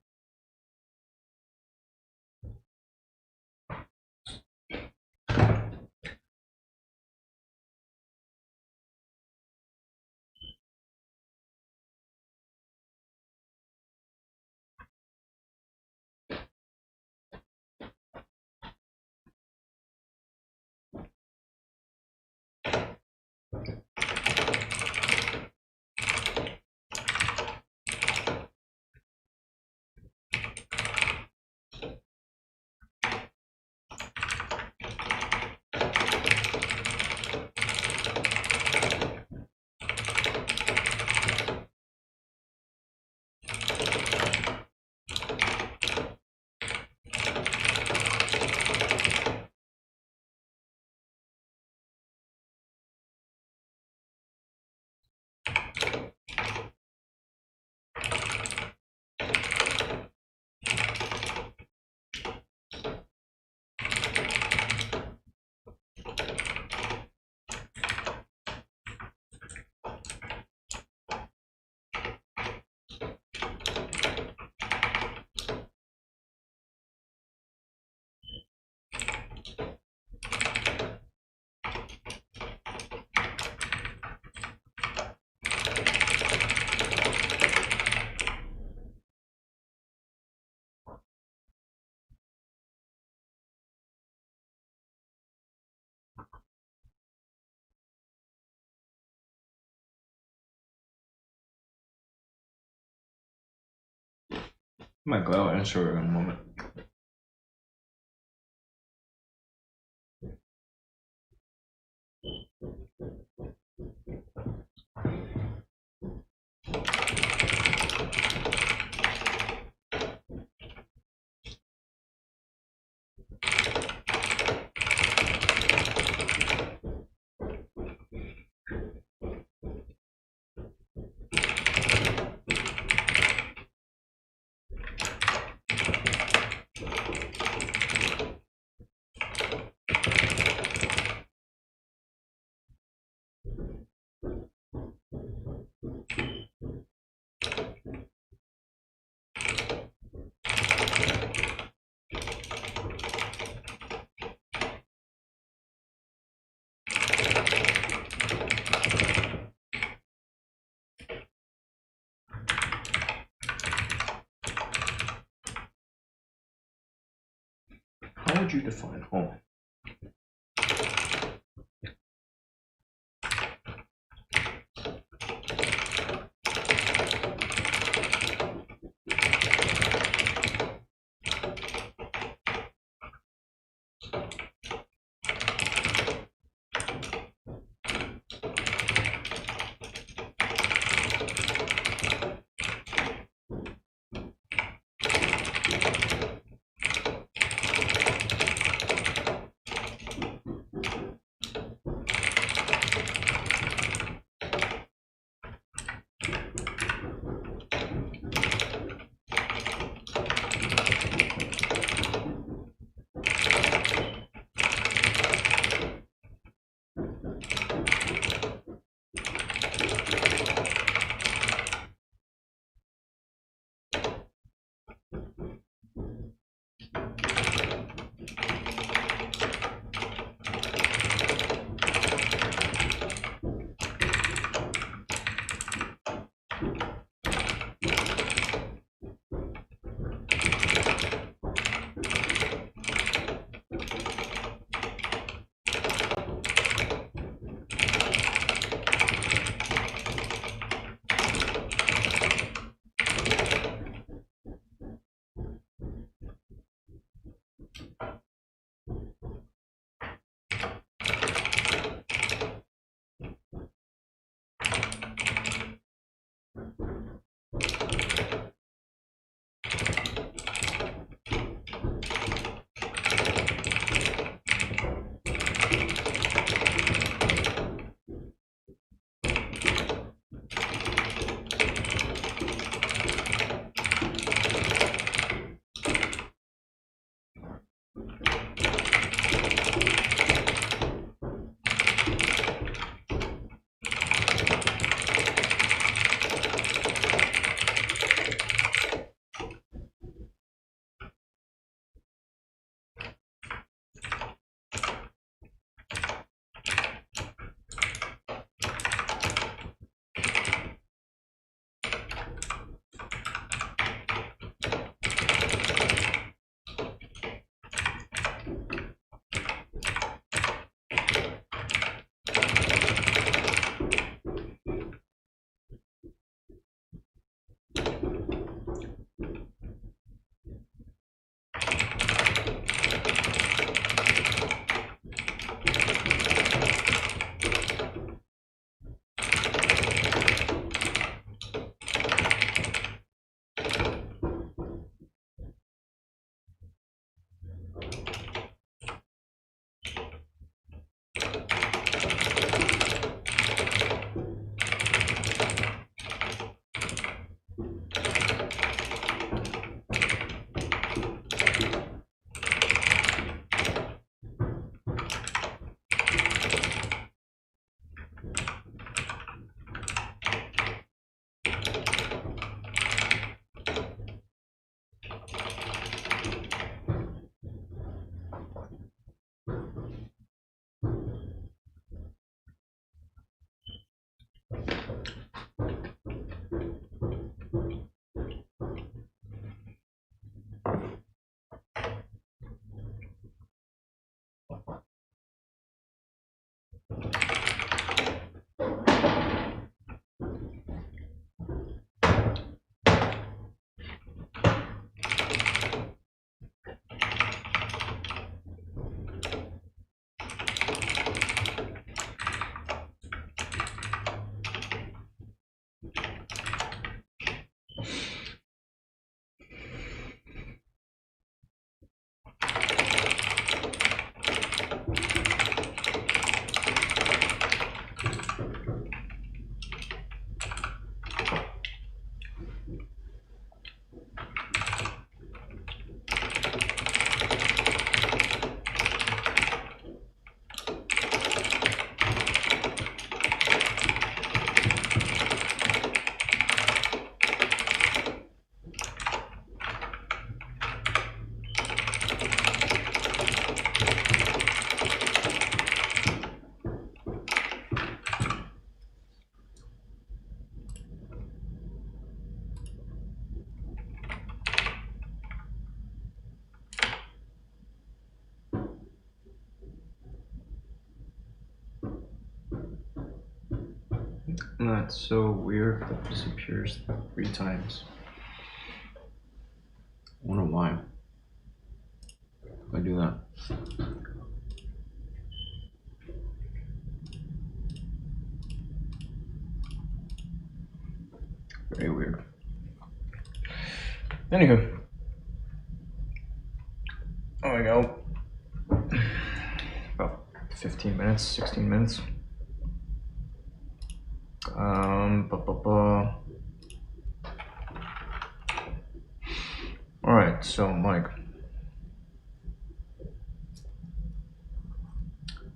Might go out and answer her in a moment. How would you define home? That's so weird. That disappears 3 times. I wonder why. If I do that. Very weird. Anywho. Oh, we go. About 15 minutes, 16 minutes. Alright, so Mike.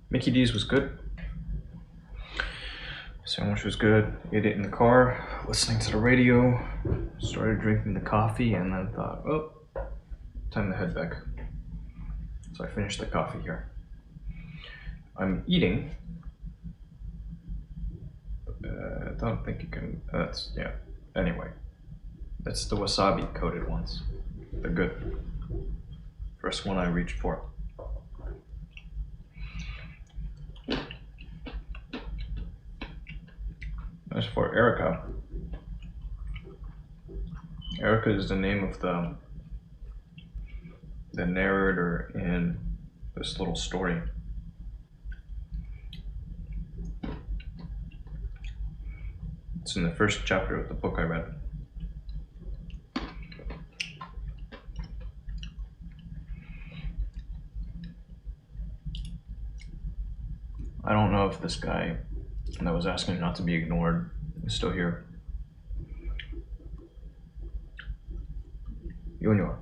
Mickey D's was good. Sandwich was good. Ate it in the car, listening to the radio, started drinking the coffee, and then thought, oh, time to head back. So I finished the coffee here. I'm eating. I don't think you can. That's, yeah. Anyway, that's the wasabi coated ones. They're good. First one I reached for. As for Erica, Erica is the name of the narrator in this little story. It's in the first chapter of the book I read. I don't know if this guy that was asking not to be ignored is still here. Junior.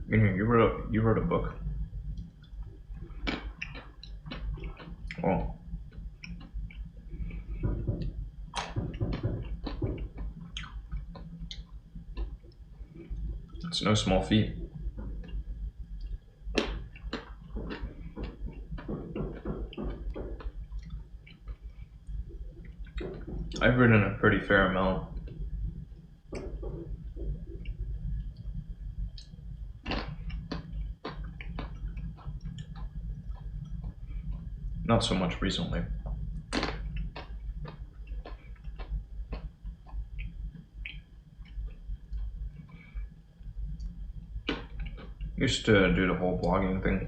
Junior, you wrote a book. Oh. It's no small feat. I've written a pretty fair amount. Not so much recently. Used to do the whole blogging thing.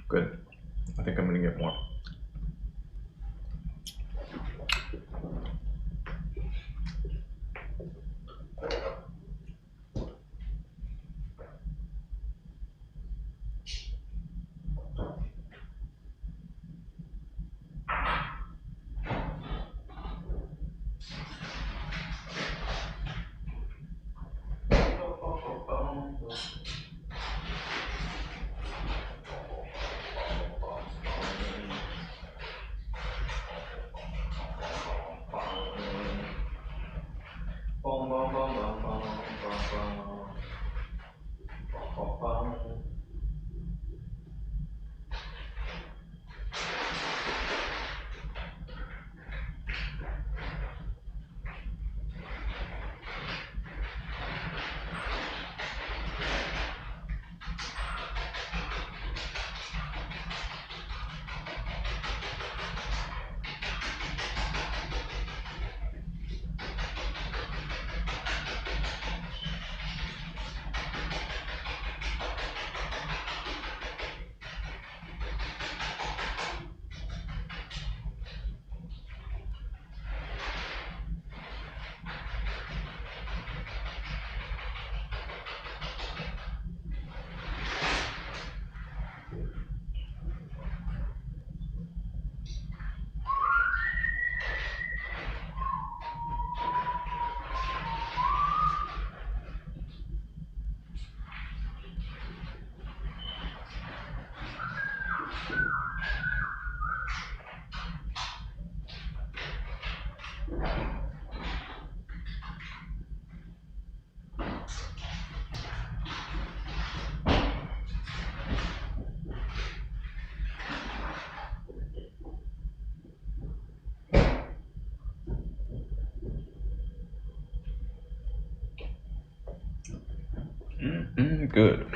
Good. I think I'm gonna get more. Good.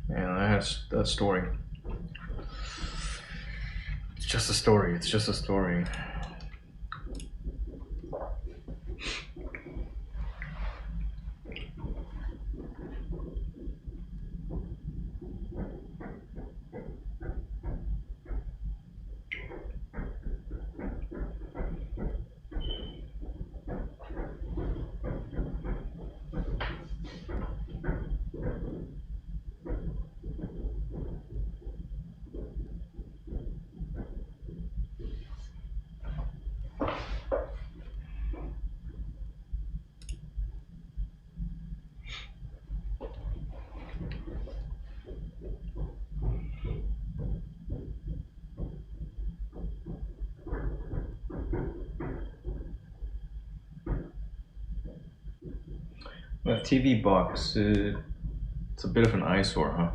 Yeah, that story. It's just a story. It's just a story. That TV box, it's a bit of an eyesore, huh?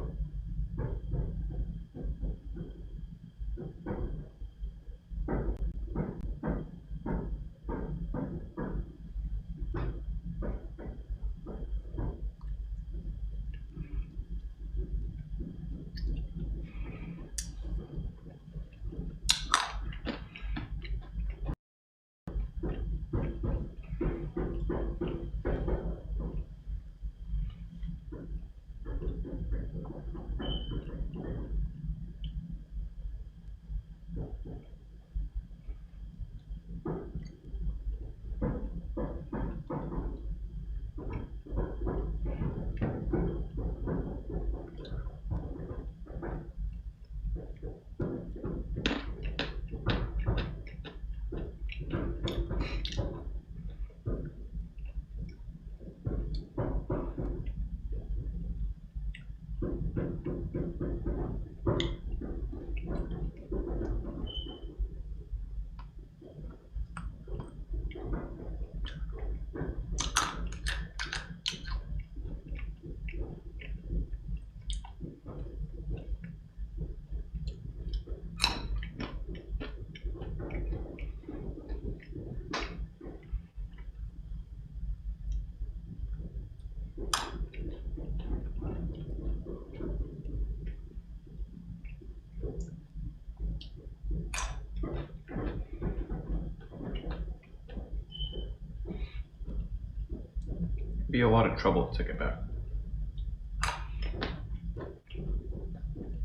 Be a lot of trouble to take it back.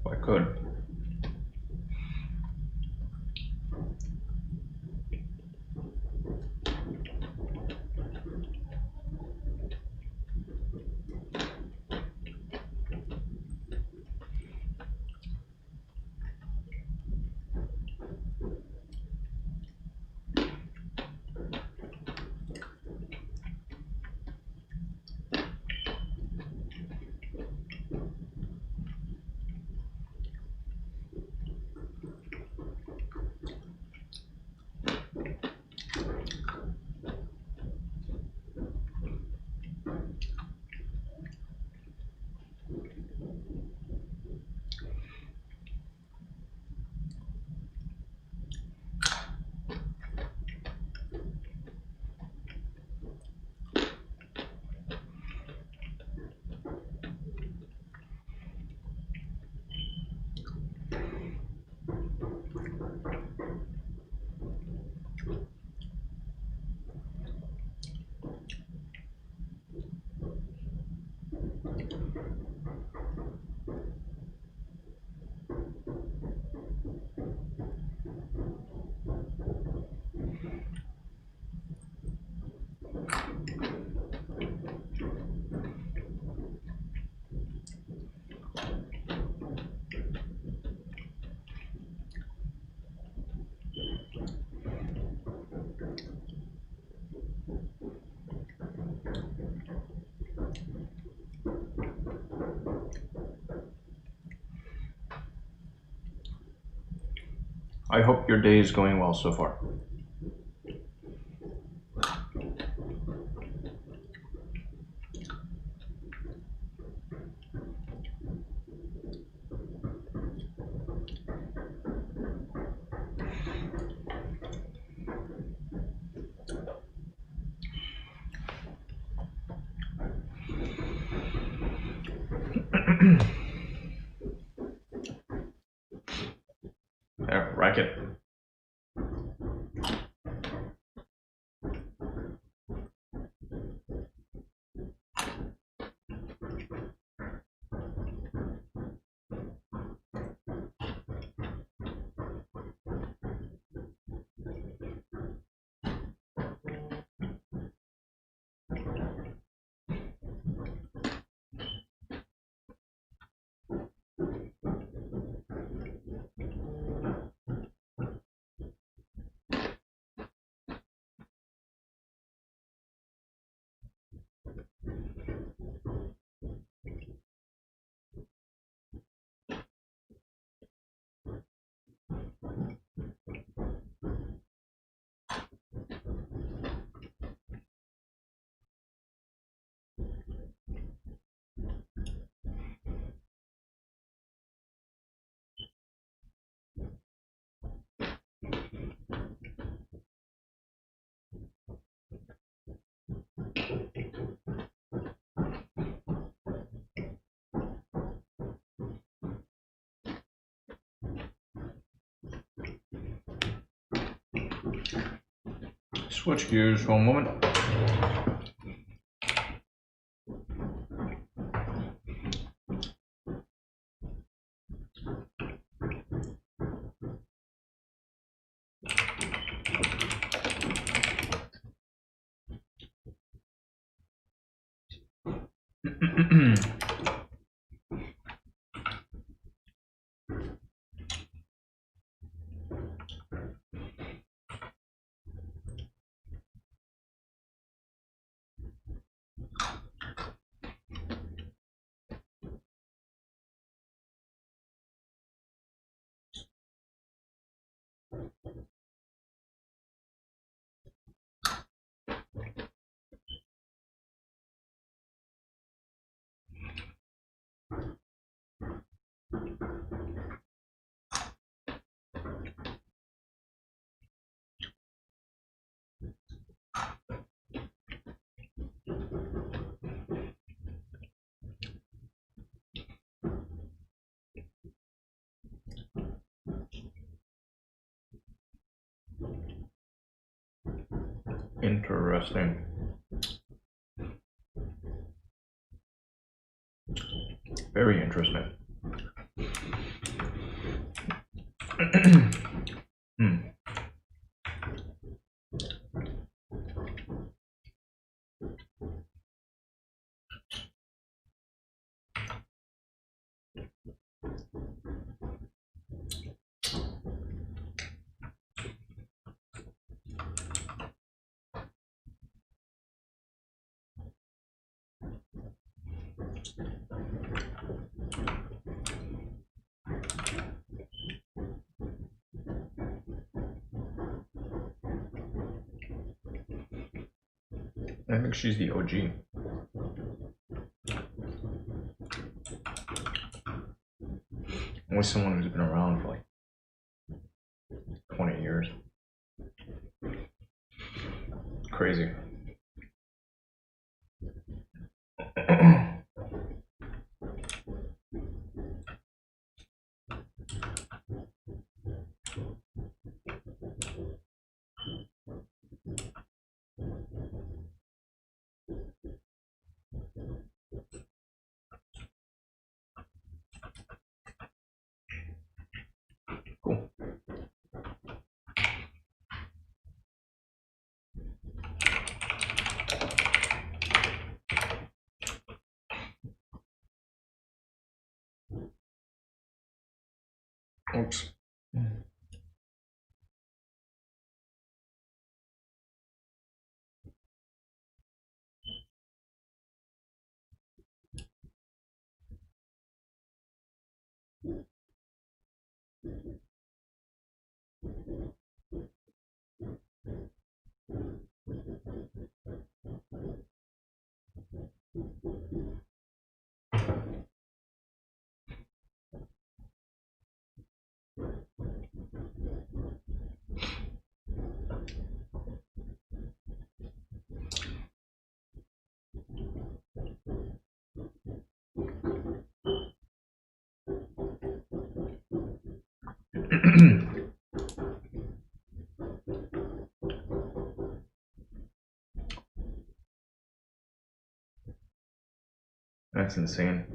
I could. I hope your day is going well so far. There, rack it. Switch gears for a moment. Interesting. Very interesting. I think she's the OG. Only someone who's been around for like 20 years. Crazy. Cool. Oops. That's insane.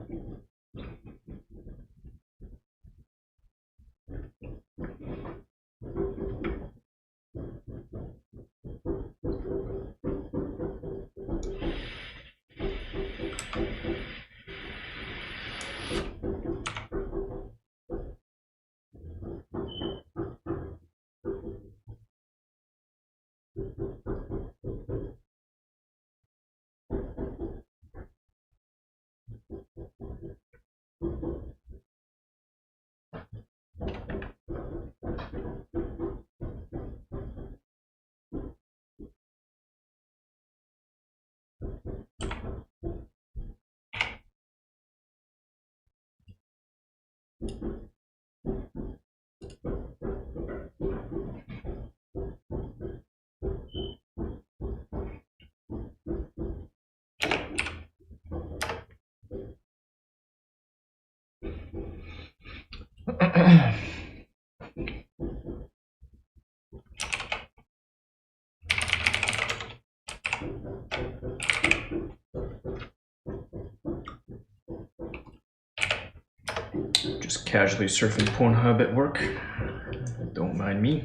Just casually surfing Pornhub at work. Don't mind me.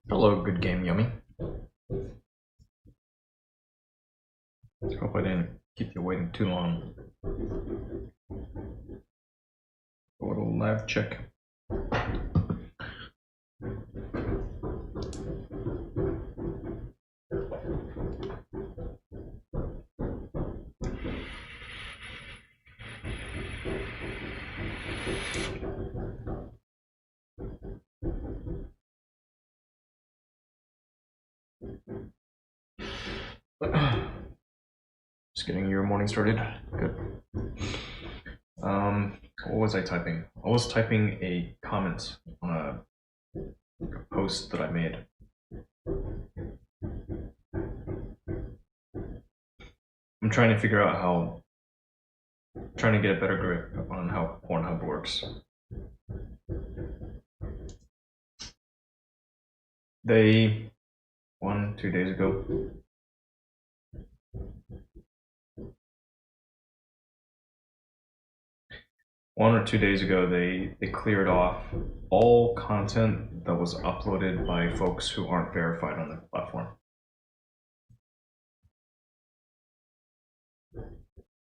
Hello, good game, Yummy. Hope I didn't keep you waiting too long. A little lab check. Just getting your morning started. Good. What was I typing? I was typing a comment on a post that I made. I'm trying to figure out trying to get a better grip on how Pornhub works. They, 2 days ago, one or 2 days ago, they cleared off all content that was uploaded by folks who aren't verified on the platform.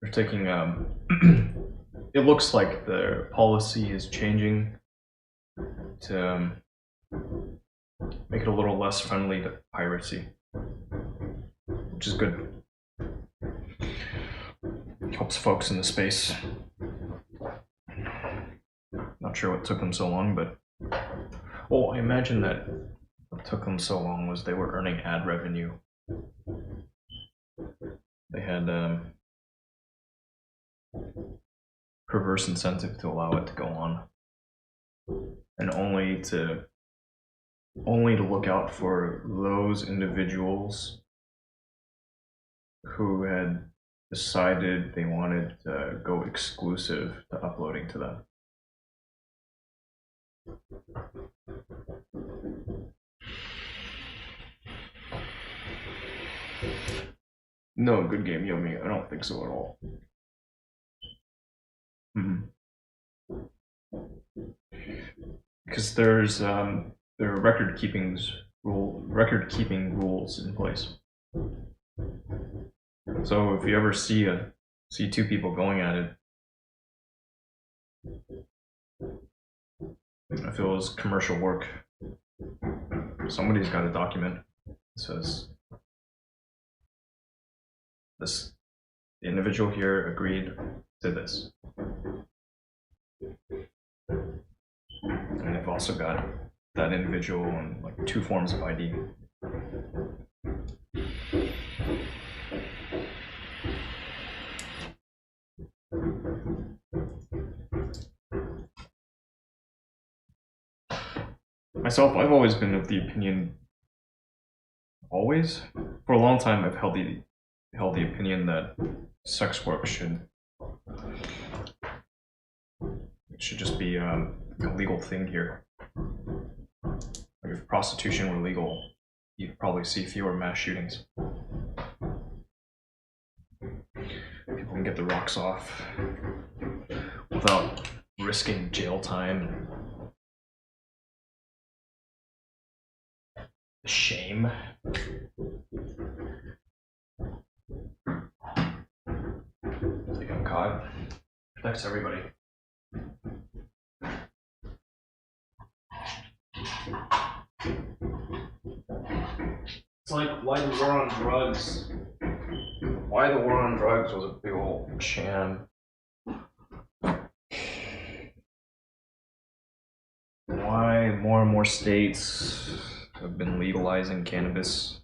They're taking, it looks like the policy is changing to make it a little less friendly to piracy, which is good. Helps folks in the space. Not sure what took them so long, but well, I imagine that what took them so long was they were earning ad revenue. They had perverse incentive to allow it to go on, and only to look out for those individuals who had decided they wanted to go exclusive to uploading to them. No, good game, Yomi. I don't think so at all. Because there's there are record keeping rules in place. So if you ever see two people going at it, if it was commercial work, somebody's got to document. It says this individual here agreed to this. And they've also got that individual on like 2 forms of ID. Myself, I've always been of the opinion, for a long time I've held the opinion that sex work should just be a legal thing here. Like if prostitution were legal, you'd probably see fewer mass shootings. People can get the rocks off without risking jail time. Shame. Like I'm caught. Protects everybody. It's like why the war on drugs. Why the war on drugs was a big old sham. Why more and more states have been legalizing cannabis.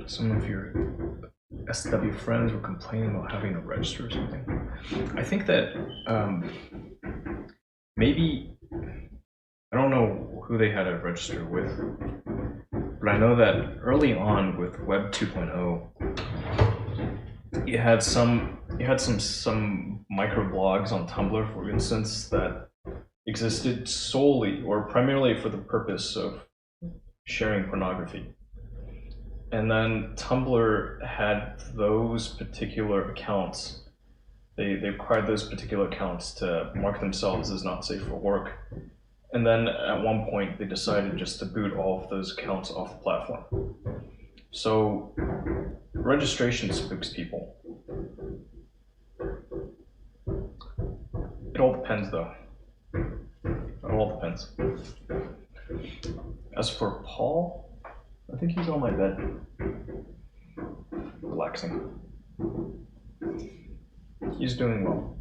Some of your SW friends were complaining about having to register or something. I think that maybe, I don't know who they had to register with, but I know that early on with Web 2.0, you had some microblogs on Tumblr, for instance, that existed solely or primarily for the purpose of sharing pornography. And then Tumblr had those particular accounts. They required those particular accounts to mark themselves as not safe for work. And then at one point they decided just to boot all of those accounts off the platform. So registration spooks people. It all depends though. It all depends. As for Paul, I think he's on my bed, relaxing. He's doing well.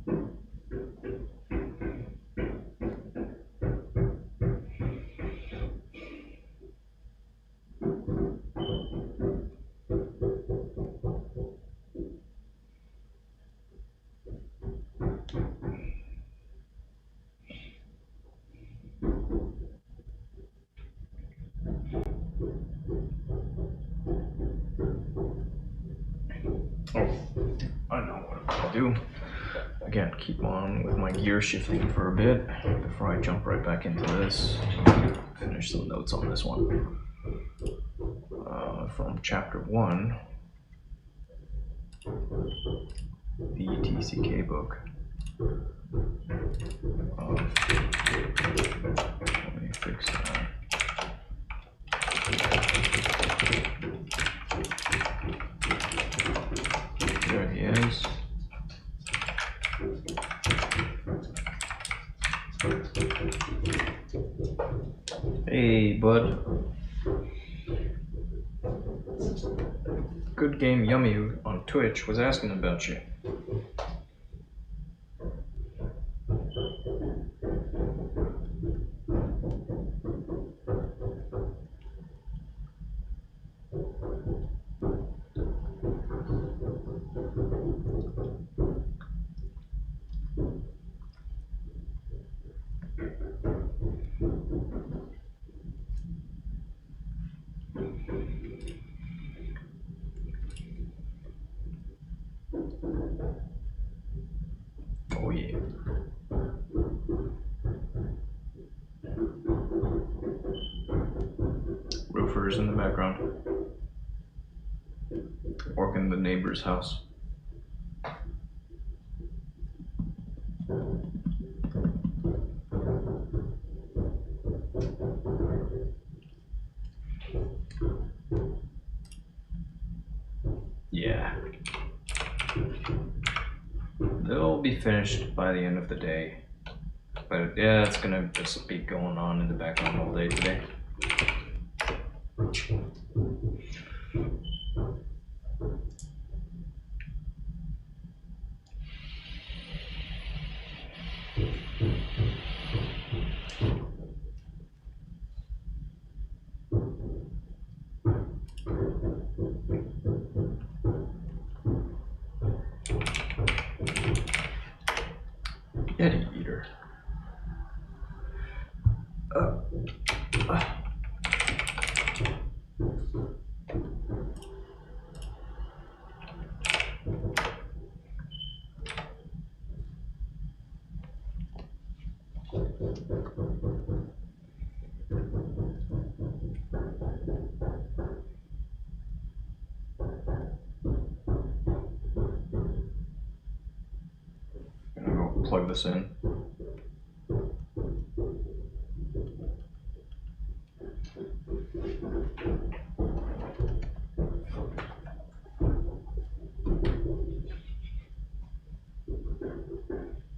I know what I'm gonna do. Again, keep on with my gear shifting for a bit before I jump right back into this. Finish some notes on this one. From chapter 1, the TCK book. Let me fix that. There he is. Hey, bud. Good Game Yummy on Twitch was asking about you. Oh yeah. Roofers in the background. Working the neighbor's house. Yeah. They'll be finished by the end of the day. But yeah, it's gonna just be going on in the background all day today. Yeti eater. Gonna go plug this in.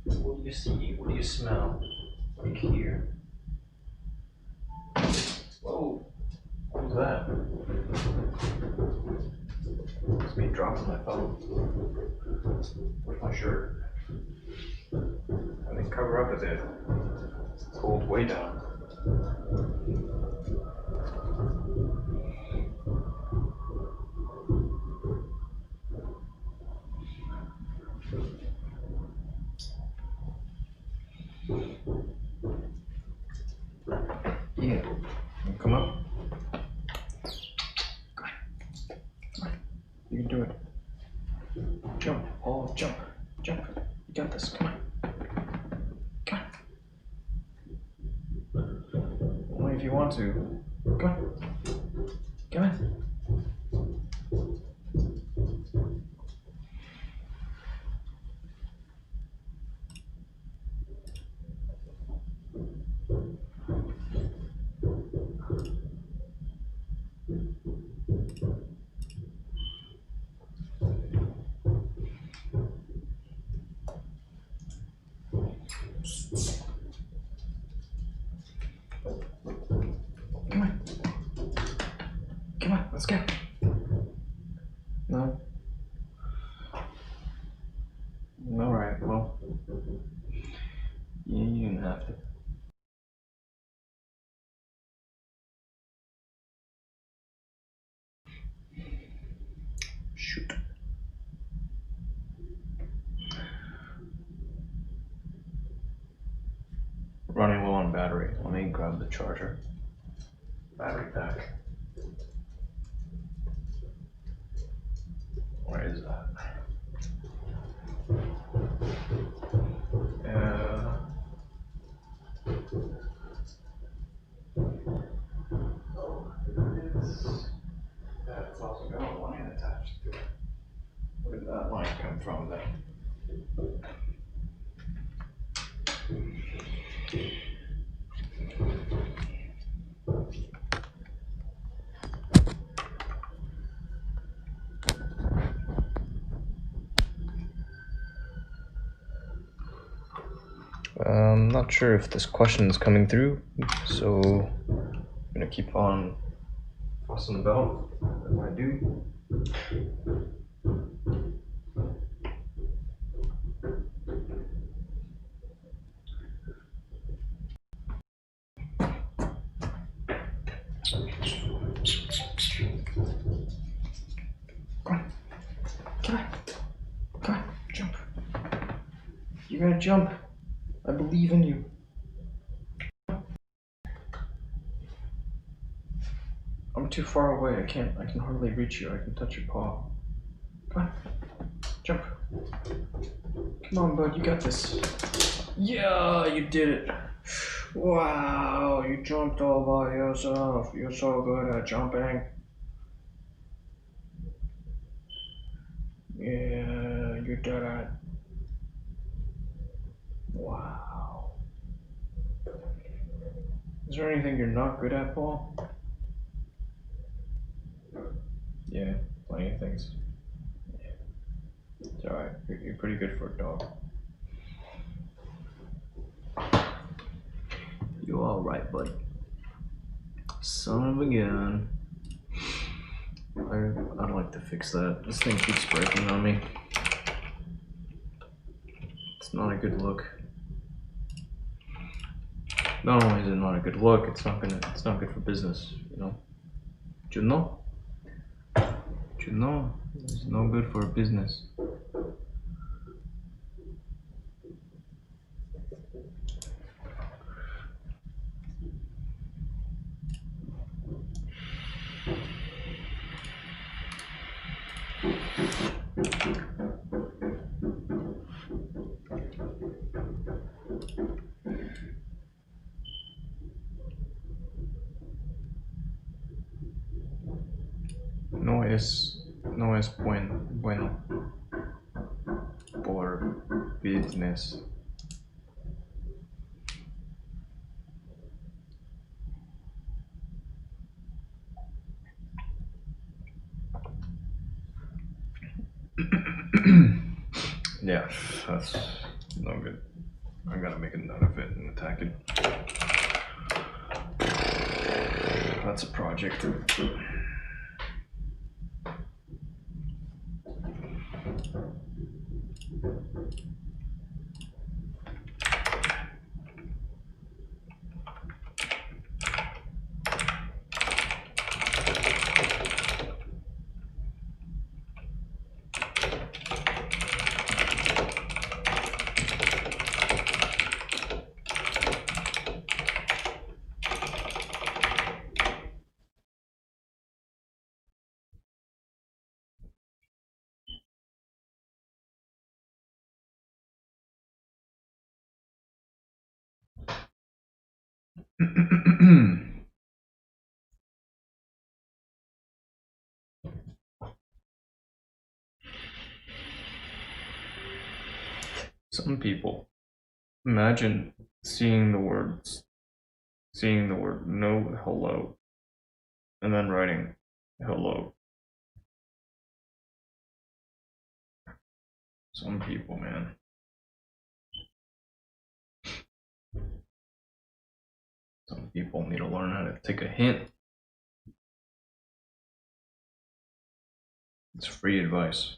What do you see? What do you smell? What do you hear? Whoa. What was that? It's me dropping my phone. Where's my shirt? I think cover up a bit. It's cold way down. Yeah. Come up. Come on. You can do it. Jump. Oh, jump. Jump. You got this. Come on. Come on. Only if you want to. Come on. Come on. Come on. Come on, let's go. No? Alright, well. You didn't have to. Shoot. Running low on battery. Let me grab the charger. Battery pack. Where is that? Oh, it's also got a line attached to it. Where did that line come from then? I'm not sure if this question is coming through, so I'm gonna keep on fussing about as I do. Come on. Come on, jump. You gotta jump. I believe in you. I'm too far away. I can hardly reach you. I can touch your paw. Come on. Jump. Come on, bud. You got this. Yeah, you did it. Wow, you jumped all by yourself. You're so good at jumping. Yeah, you did it. Wow. Is there anything you're not good at, Paul? Yeah, plenty of things. Yeah. It's alright. You're pretty good for a dog. You alright, bud? Son of a gun. I'd like to fix that. This thing keeps breaking on me. It's not a good look. Not only is it not a good look, it's not good for business, you know? Do you know? Do you know? It's no good for business. No es bueno por business. Yeah, that's no good. I gotta make a note of it and attack it. That's a project. Some people imagine seeing the word no hello and then writing hello. Some people, man. Some people need to learn how to take a hint. It's free advice.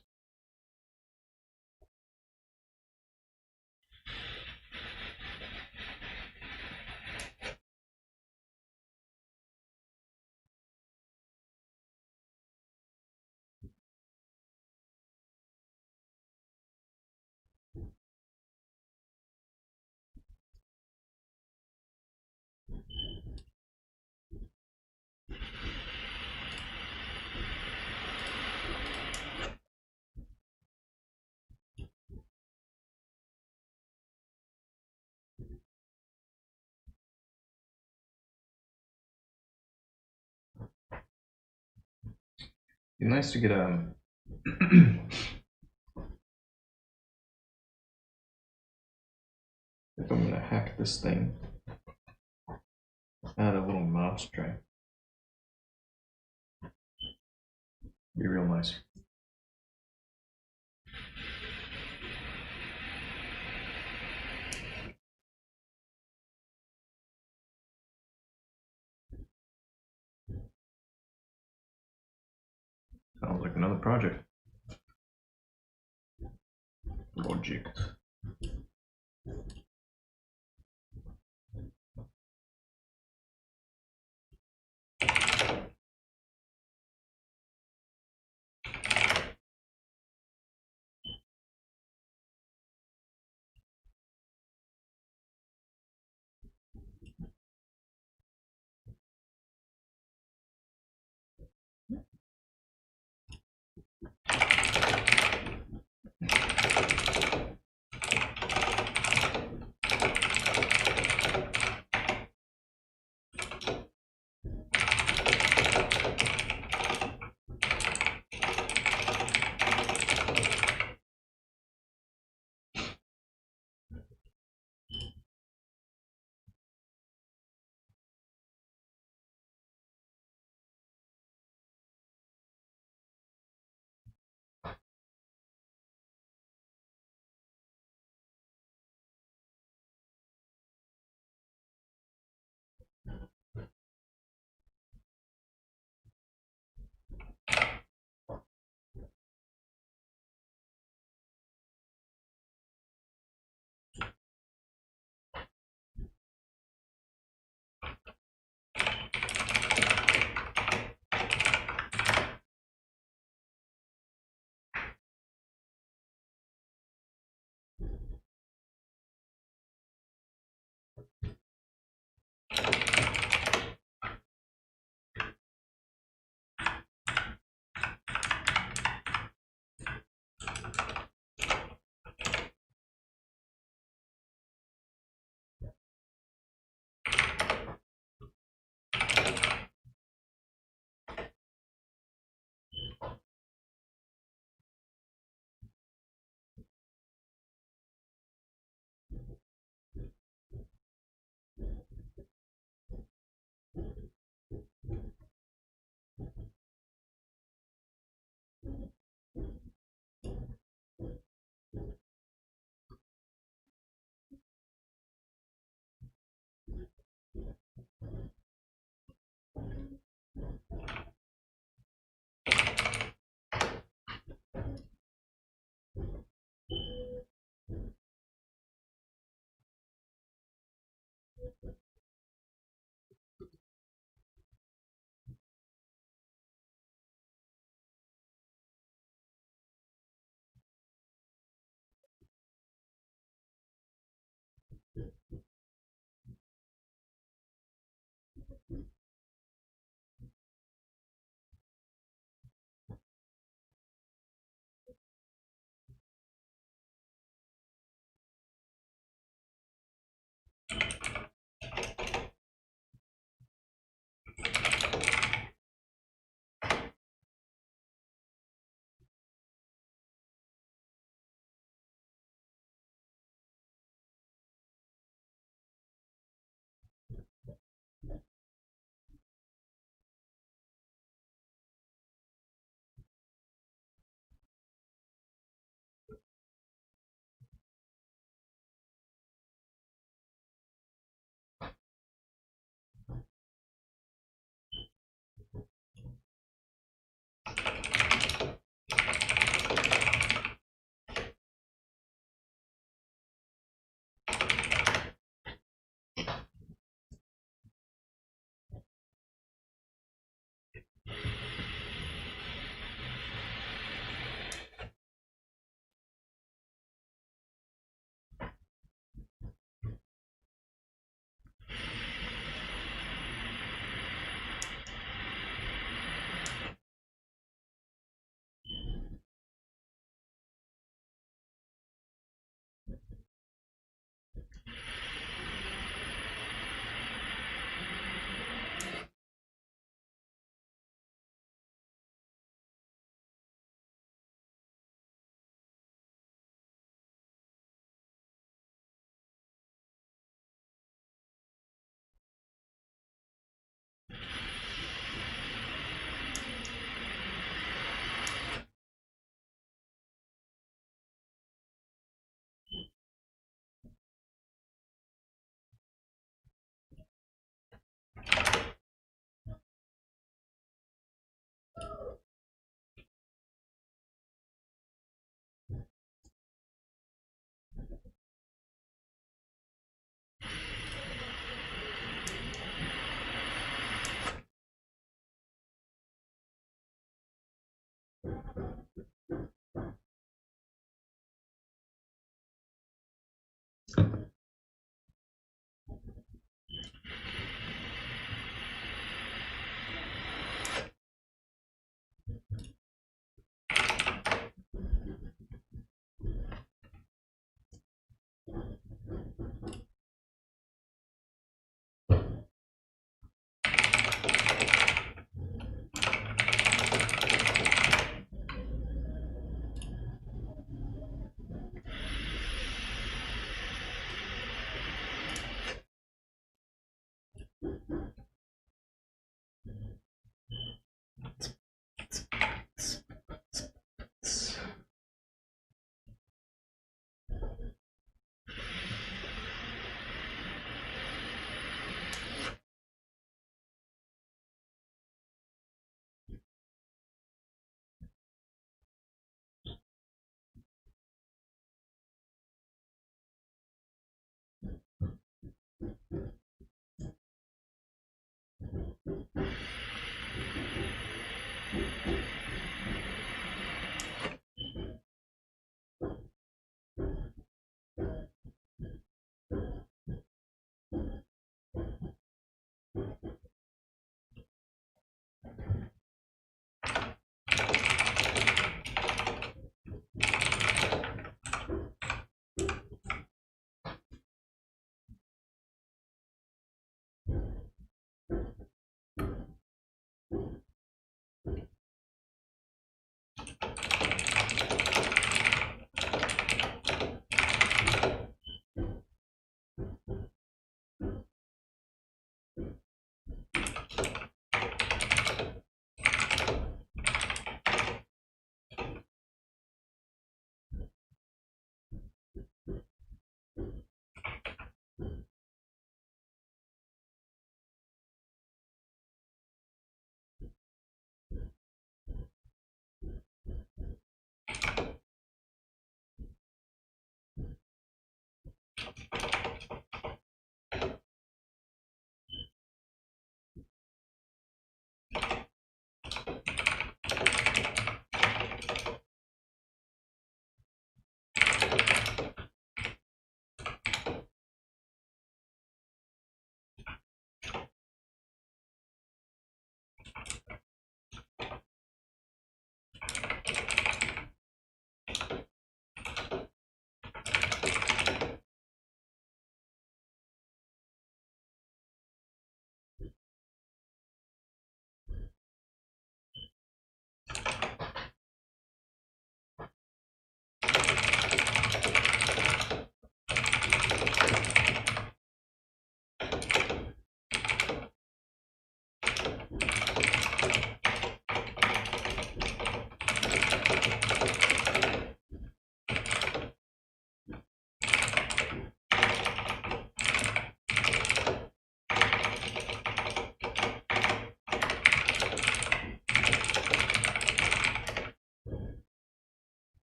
Be nice to get a if I'm gonna hack this thing, add a little mouse tray. Be real nice. Sounds like another project. Project.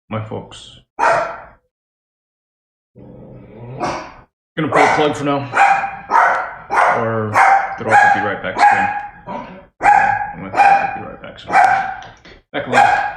My folks. Gonna pull a plug for now. Or get off and be right back soon. I'm gonna be right back soon. Back later.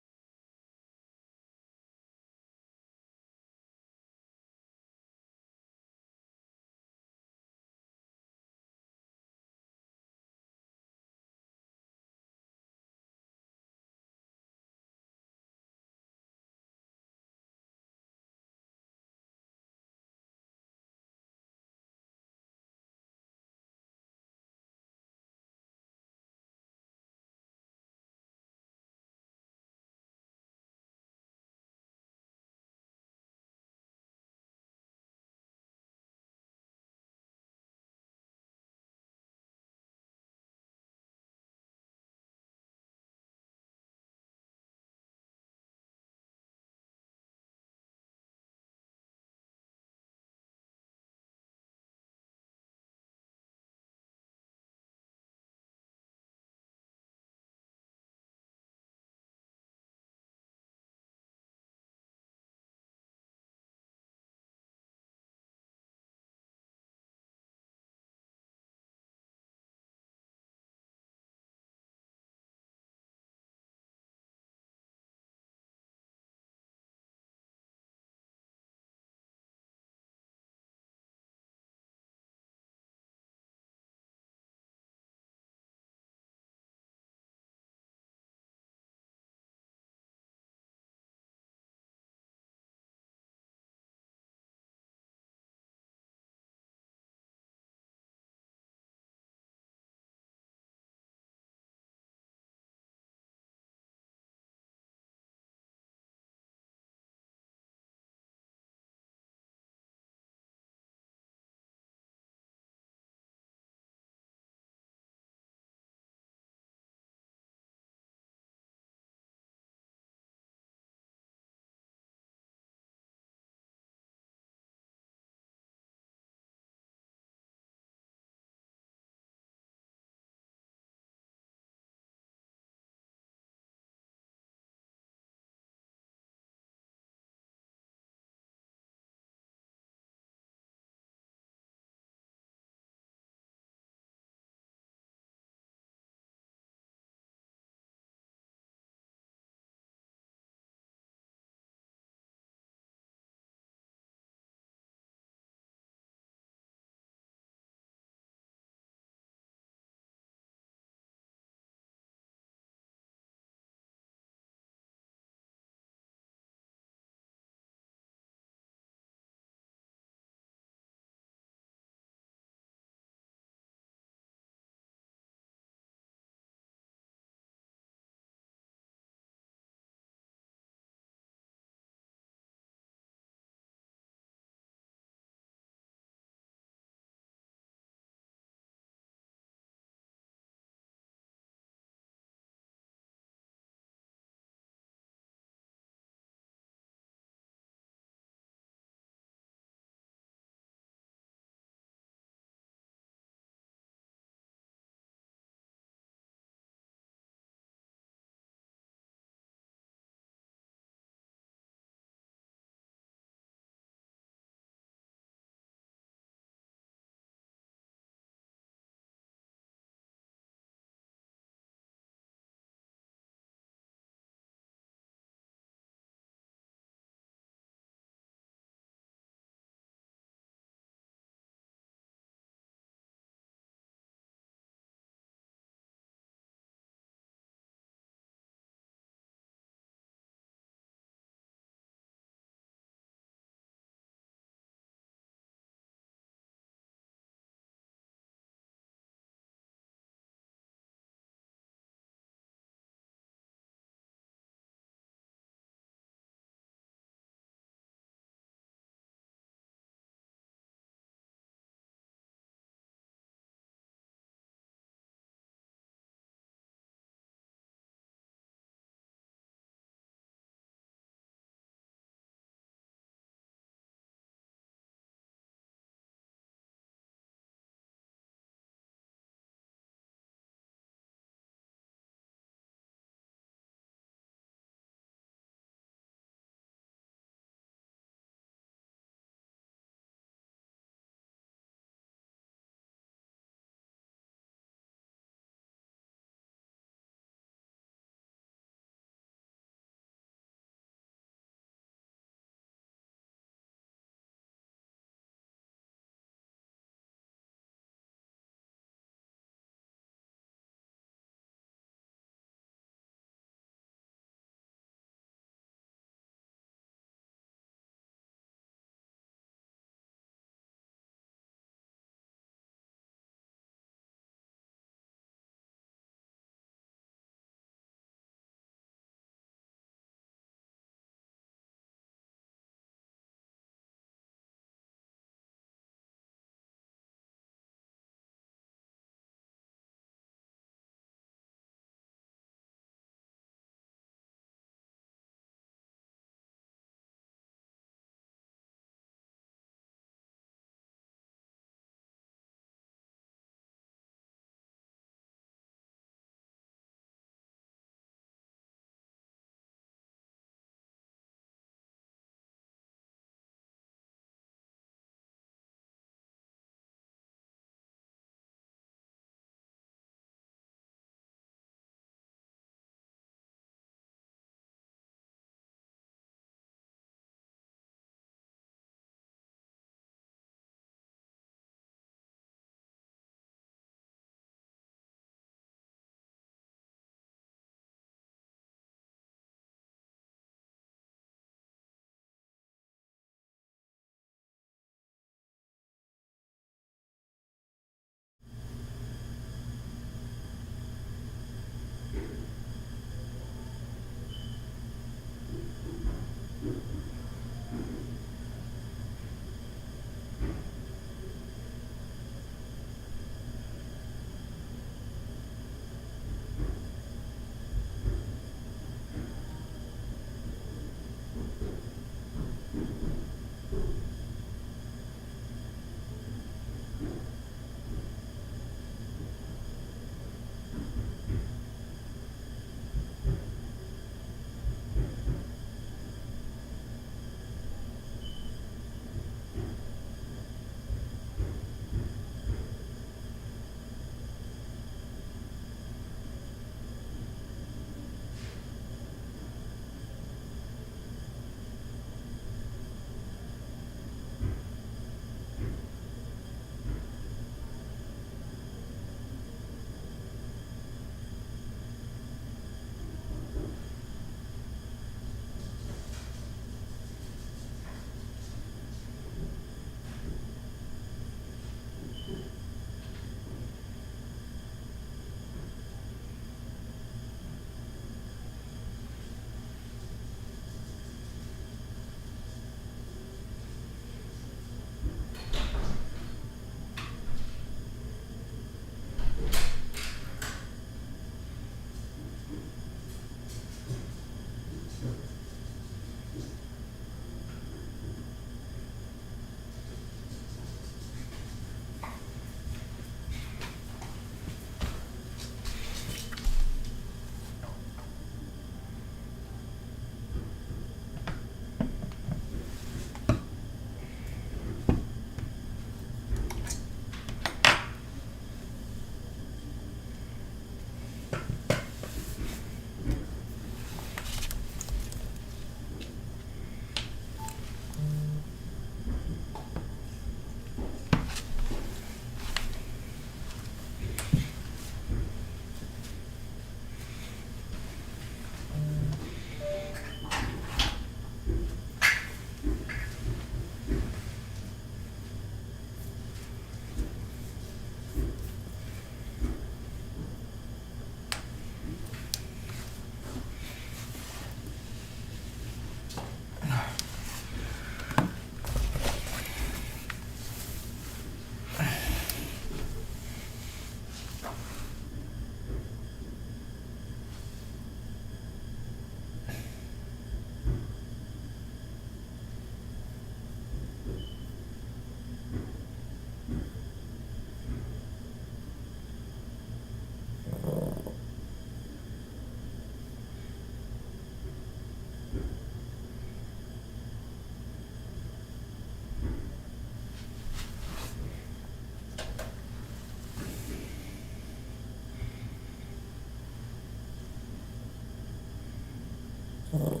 Oh.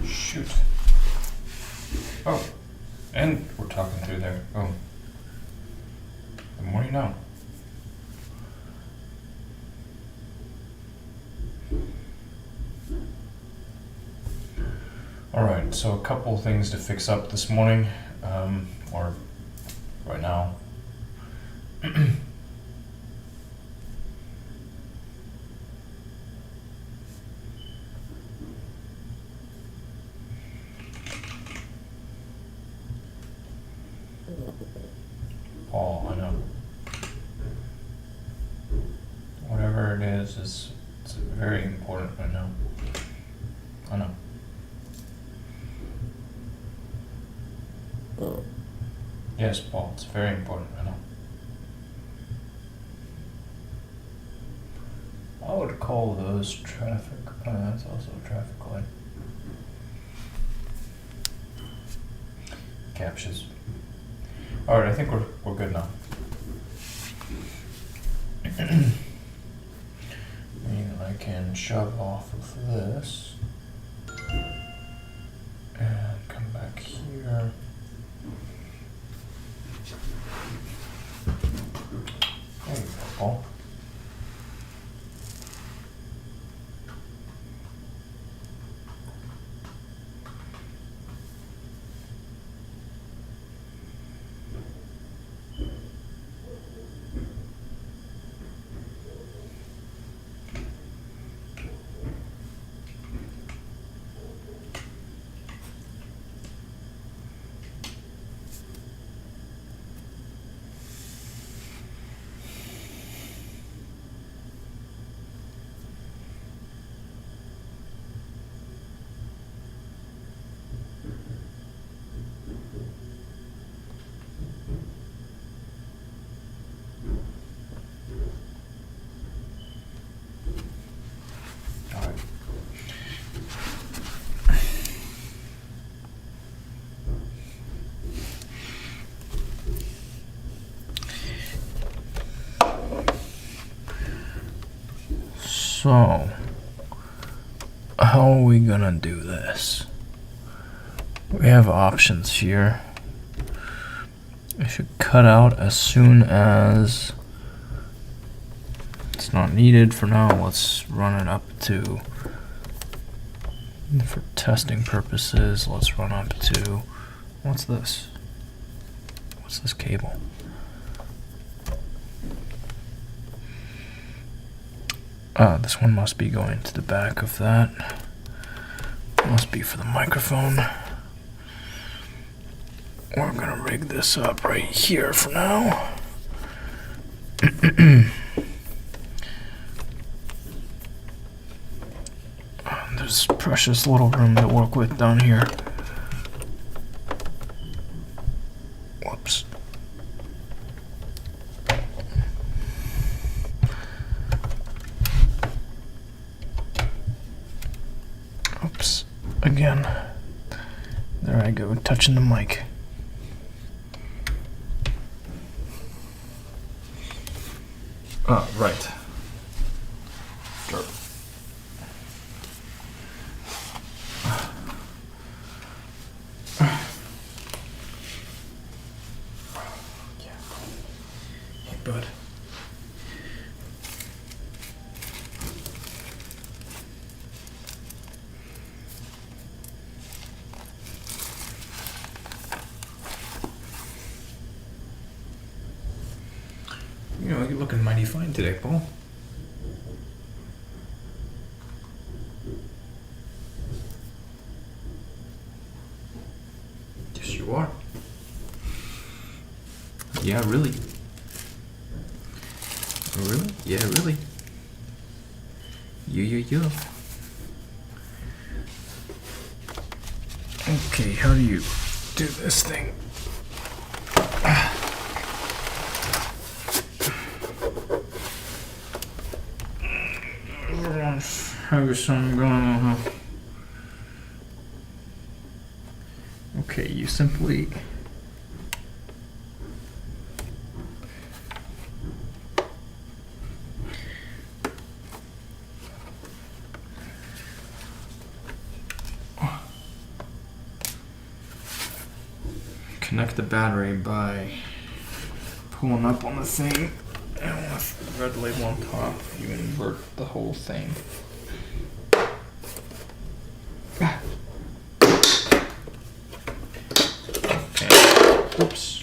Shoot. Oh. And we're talking through there. Oh. The more you know. Alright, so a couple things to fix up this morning, or right now. Paul, I know. Whatever it is, it's very important right now. I know. Yes, Paul, it's very important, I know. I would call those traffic. Oh, that's also a traffic light. Captures. Alright, I think we're good now. And I can shove off of this and come back here. There you go, Paul. So, how are we gonna do this? We have options here. I should cut out as soon as it's not needed for now. Let's run it up to, for testing purposes, let's run up to, what's this? What's this cable? This one must be going to the back of that. Must be for the microphone. We're gonna rig this up right here for now. There's precious little room to work with down here. Whoops. Oops, again. There I go, touching the mic. Right. Sure. Yeah. Hey, bud. You know, you're looking mighty fine today, Paul. Yes, you are. Yeah, really. Oh, really? Yeah, really. Yeah. Okay, how do you do this thing? Have some going on. Okay, you simply connect the battery by pulling up on the thing, and with the red label on top, you invert the whole thing. Okay. Oops.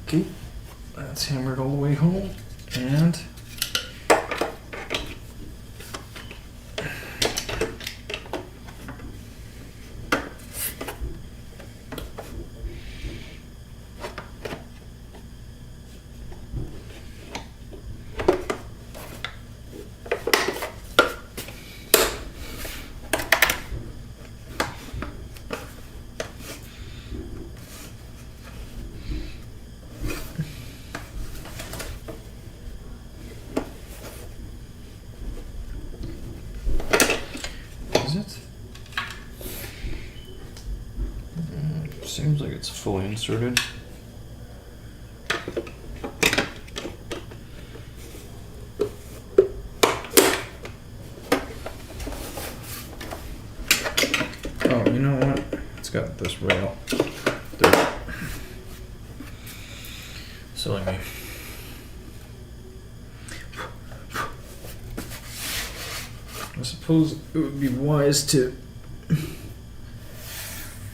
Okay, that's hammered all the way home, and is it? Seems like it's fully inserted. Oh, you know what? It's got this rail. There. Silly me. I suppose it would be wise to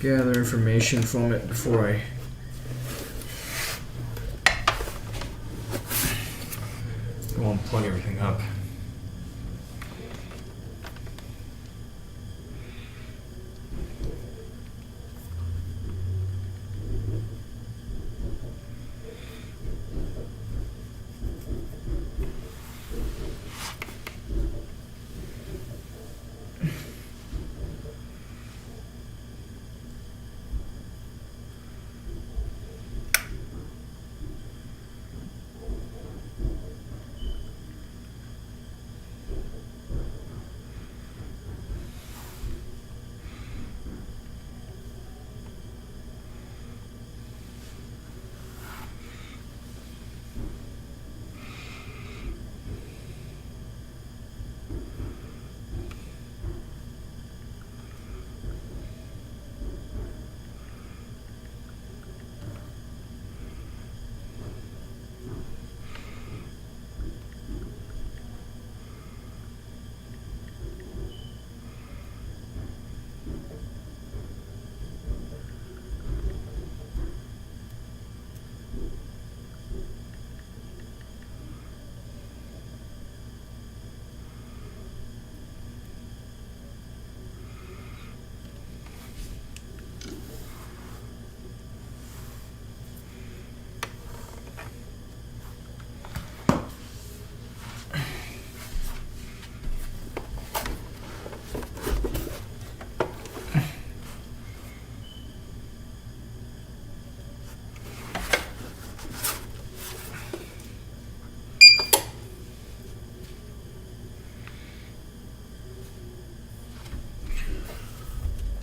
gather information from it before I go and plug everything up.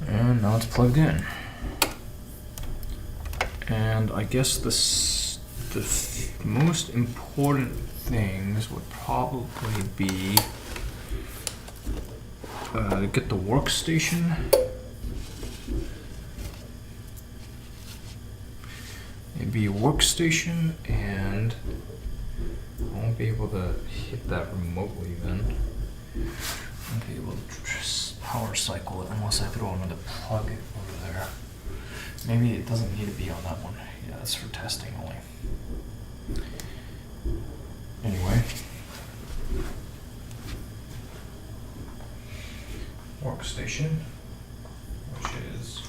And now it's plugged in. And I guess the most important things would probably be to get the workstation. It'd be a workstation, and I won't be able to hit that remotely then. I won't be able to power cycle it unless I throw another plug over there. Maybe it doesn't need to be on that one. Yeah, that's for testing only. Anyway. Workstation, which is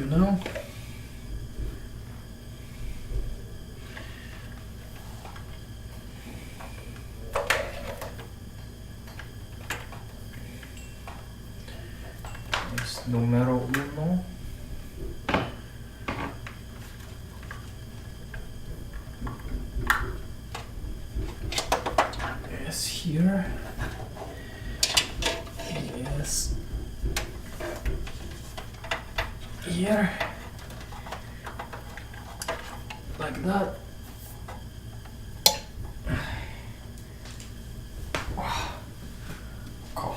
no. Es número 1. Is here. Yes. Here. Like that. Cool.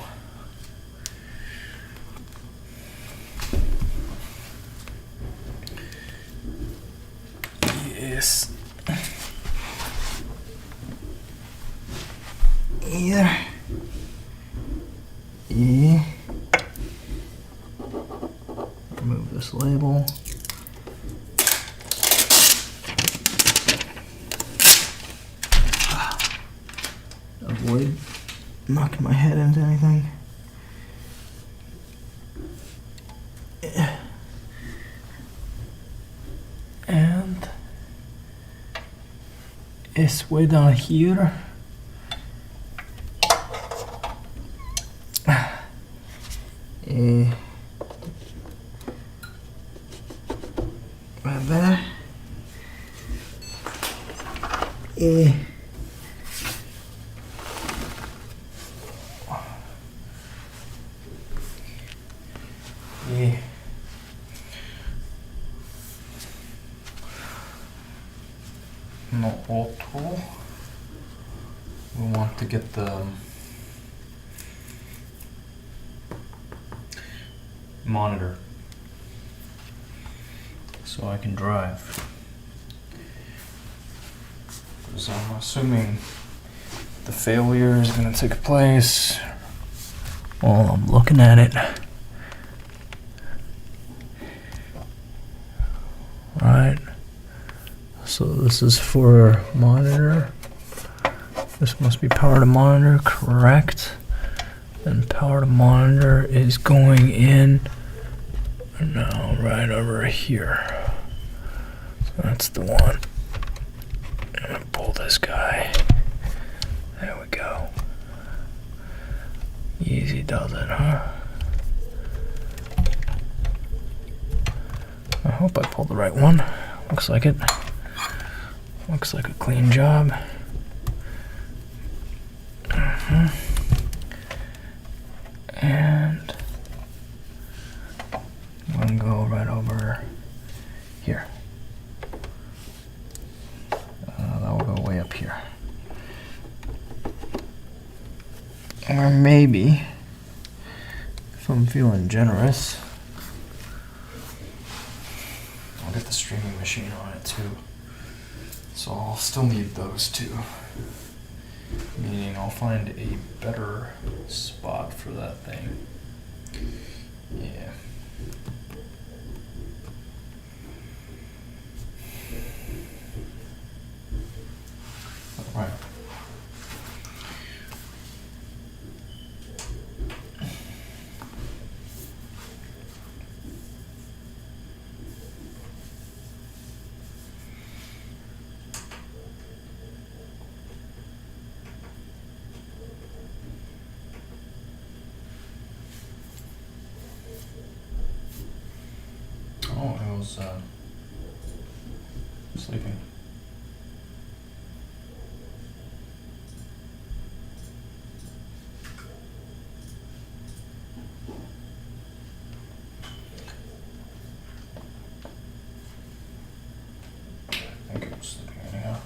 Yes. Here. E. Remove this label. Avoid knocking my head into anything. And it's way down here. Right there. No auto. We want to get the monitor so I can drive. So I'm assuming the failure is going to take place while I'm looking at it. Right. So this is for monitor. This must be power to monitor, correct? And power to monitor is going in now right over here. So that's the one. I'm gonna pull this guy. There we go. Easy does it, huh? I hope I pulled the right one. Looks like it. Looks like a clean job. And I'm gonna go right over here. That will go way up here. Or maybe, if I'm feeling generous, I'll get the streaming machine on it too. So I'll still need those two. Meaning I'll find a better spot for that thing. Yeah. All right. Oh, it was sleeping. I think it was sleeping anyhow.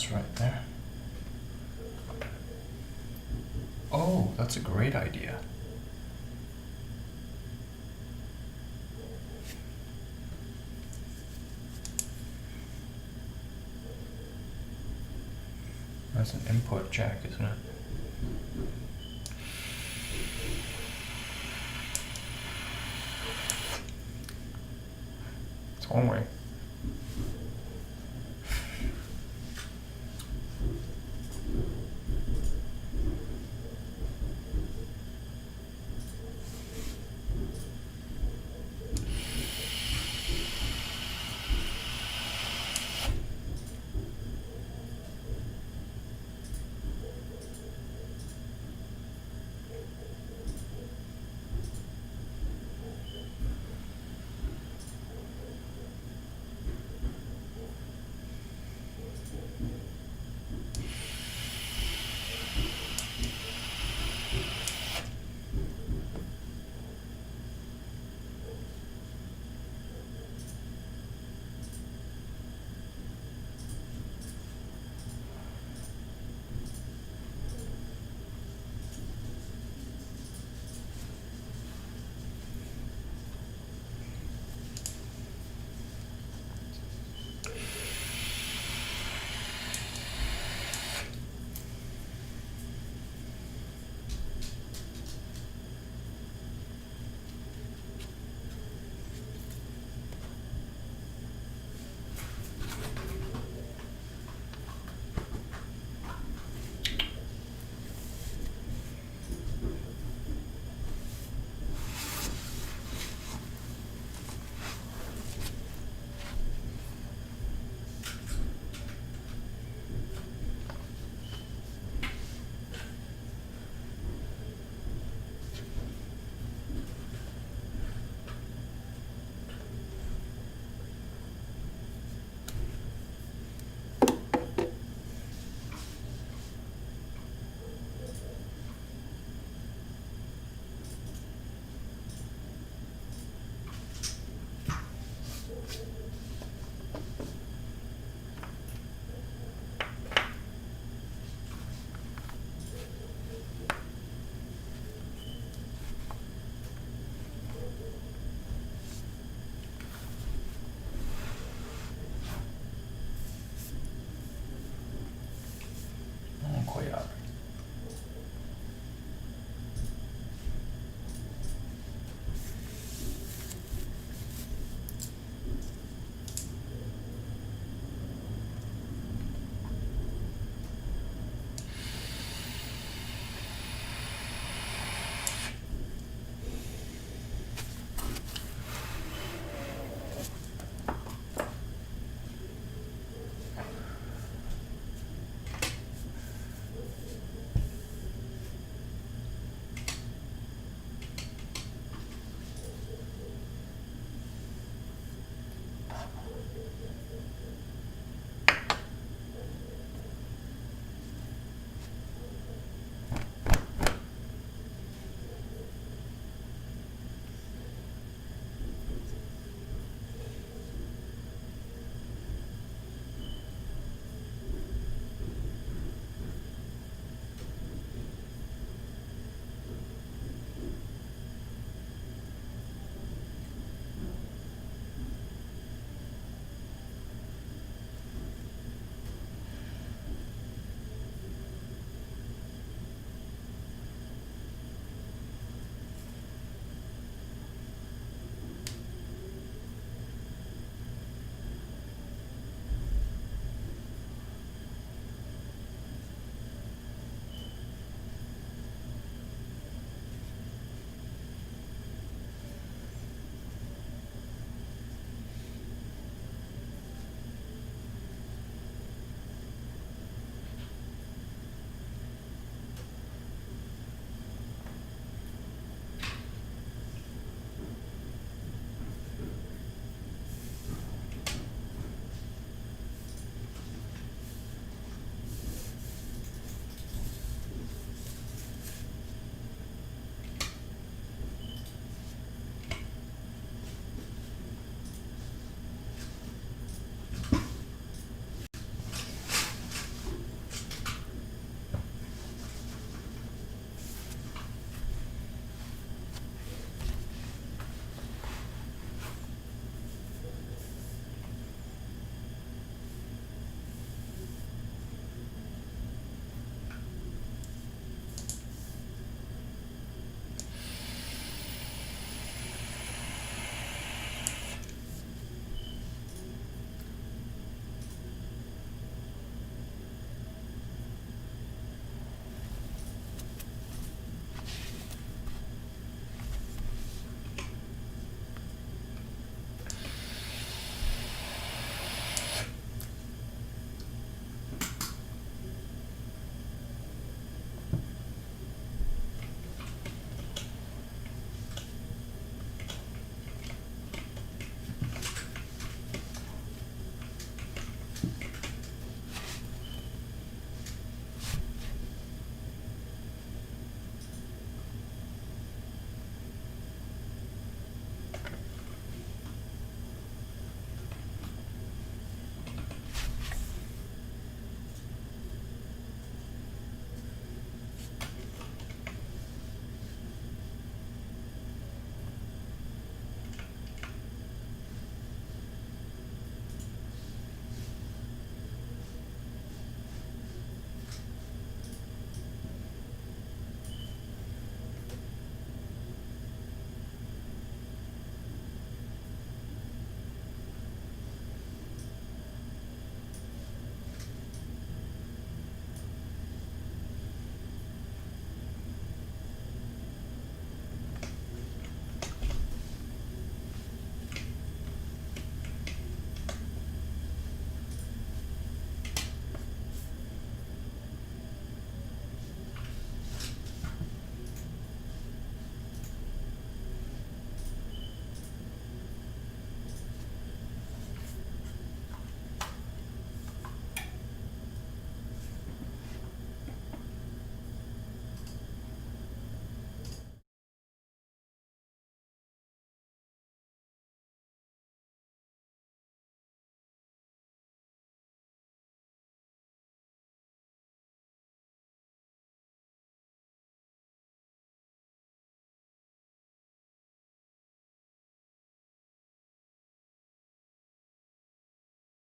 That's right there. Oh, that's a great idea. That's an input jack, isn't it? It's one way.